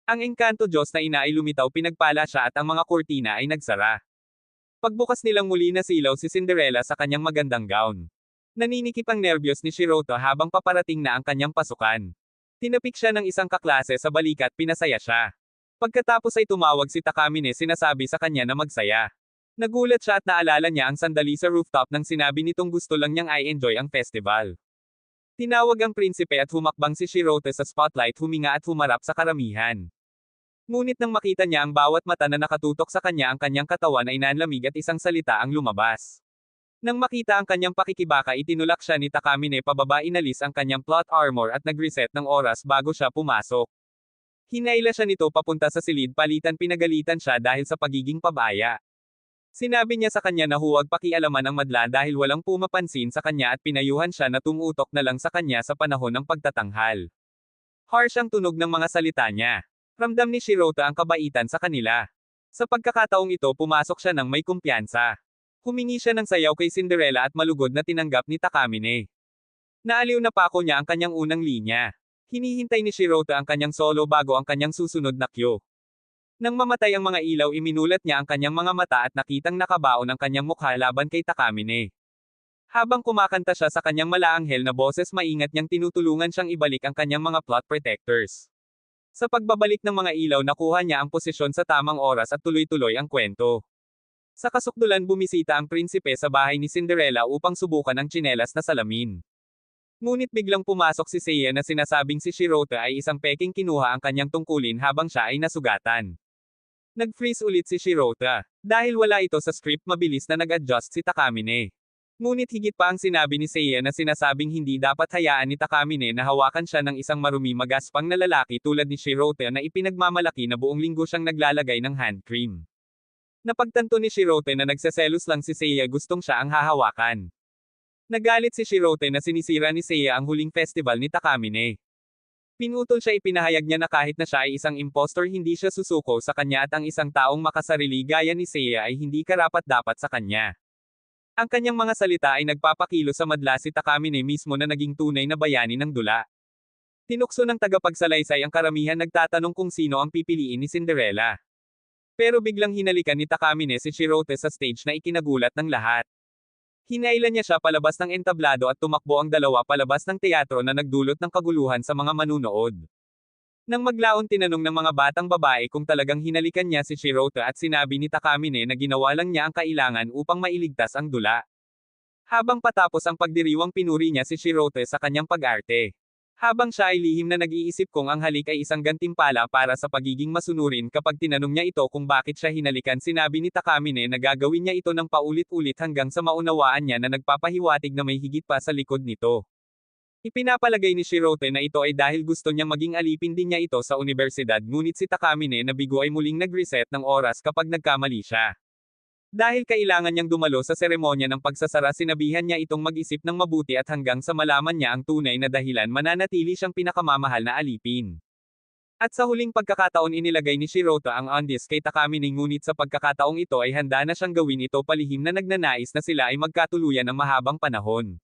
[SPEAKER 1] Ang engkanto Diyos na ina ay lumitaw pinagpala siya at ang mga kurtina ay nagsara. Pagbukas nilang muli nasilaw si Cinderella sa kanyang magandang gown. Naninikip ang nerbiyos ni Shirota habang paparating na ang kanyang pasukan. Tinapik siya ng isang kaklase sa balikat pinasaya siya. Pagkatapos ay tumawag si Takamine sinasabi sa kanya na magsaya. Nagulat siya at naalala niya ang sandali sa rooftop nang sinabi nitong gusto lang niyang i-enjoy ang festival. Tinawag ang prinsipe at humakbang si Shirota sa spotlight huminga at humarap sa karamihan. Ngunit nang makita niya ang bawat mata na nakatutok sa kanya ang kanyang katawan ay nanlamig at isang salita ang lumabas. Nang makita ang kanyang pakikibaka itinulak siya ni Takamine pababa inalis ang kanyang plot armor at nag-reset ng oras bago siya pumasok. Hinaila siya nito papunta sa silid palitan pinagalitan siya dahil sa pagiging pabaya. Sinabi niya sa kanya na huwag pakialaman ang madla dahil walang pumapansin sa kanya at pinayuhan siya na tumutok na lang sa kanya sa panahon ng pagtatanghal. Harsh ang tunog ng mga salita niya. Ramdam ni Shirota ang kabaitan sa kanila. Sa pagkakataong ito pumasok siya ng may kumpiyansa. Humingi siya ng sayaw kay Cinderella at malugod na tinanggap ni Takamine. Naaliw na pako niya ang kanyang unang linya. Hinihintay ni Shirota ang kanyang solo bago ang kanyang susunod na cue. Nang mamatay ang mga ilaw iminulat niya ang kanyang mga mata at nakitang nakabaon ang kanyang mukha laban kay Takamine. Habang kumakanta siya sa kanyang malaanghel na boses maingat niyang tinutulungan siyang ibalik ang kanyang mga plot protectors. Sa pagbabalik ng mga ilaw nakuha niya ang posisyon sa tamang oras at tuloy-tuloy ang kwento. Sa kasukdulan bumisita ang prinsipe sa bahay ni Cinderella upang subukan ang tsinelas na salamin. Ngunit biglang pumasok si Seiya na sinasabing si Shirota ay isang peking kinuha ang kanyang tungkulin habang siya ay nasugatan. Nag-freeze ulit si Shirota. Dahil wala ito sa script mabilis na nag-adjust si Takamine. Ngunit higit pa ang sinabi ni Seiya na sinasabing hindi dapat hayaan ni Takamine na hawakan siya ng isang marumi magaspang na lalaki tulad ni Shirote na ipinagmamalaki na buong linggo siyang naglalagay ng hand cream. Napagtanto ni Shirote na nagseselos lang si Seiya gustong siya ang hahawakan. Nagalit si Shirote na sinisira ni Seiya ang huling festival ni Takamine. Pinutol siya ipinahayag niya na kahit na siya ay isang impostor hindi siya susuko sa kanya at ang isang taong makasarili gaya ni Seiya ay hindi karapat-dapat sa kanya. Ang kanyang mga salita ay nagpapakilo sa madla si Takamine mismo na naging tunay na bayani ng dula. Tinukso ng tagapagsalaysay ang karamihan nagtatanong kung sino ang pipiliin ni Cinderella. Pero biglang hinalikan ni Takamine si Shirote sa stage na ikinagulat ng lahat. Hinailan niya siya palabas ng entablado at tumakbo ang dalawa palabas ng teatro na nagdulot ng kaguluhan sa mga manunood. Nang maglaon tinanong ng mga batang babae kung talagang hinalikan niya si Shirote at sinabi ni Takamine na ginawa lang niya ang kailangan upang mailigtas ang dula. Habang patapos ang pagdiriwang pinuri niya si Shirote sa kanyang pag-arte. Habang siya ay lihim na nag-iisip kung ang halik ay isang gantimpala para sa pagiging masunurin kapag tinanong niya ito kung bakit siya hinalikan sinabi ni Takamine na gagawin niya ito ng paulit-ulit hanggang sa maunawaan niya na nagpapahiwatig na may higit pa sa likod nito. Ipinapalagay ni Shirote na ito ay dahil gusto niyang maging alipin din niya ito sa universidad ngunit si Takamine na bigo ay muling nag-reset ng oras kapag nagkamali siya. Dahil kailangan niyang dumalo sa seremonya ng pagsasara sinabihan niya itong mag-isip ng mabuti at hanggang sa malaman niya ang tunay na dahilan mananatili siyang pinakamamahal na alipin. At sa huling pagkakataon inilagay ni Shirote ang on-disc kay Takamine ngunit sa pagkakataong ito ay handa na siyang gawin ito palihim na nagnanais na sila ay magkatuluyan ng mahabang panahon.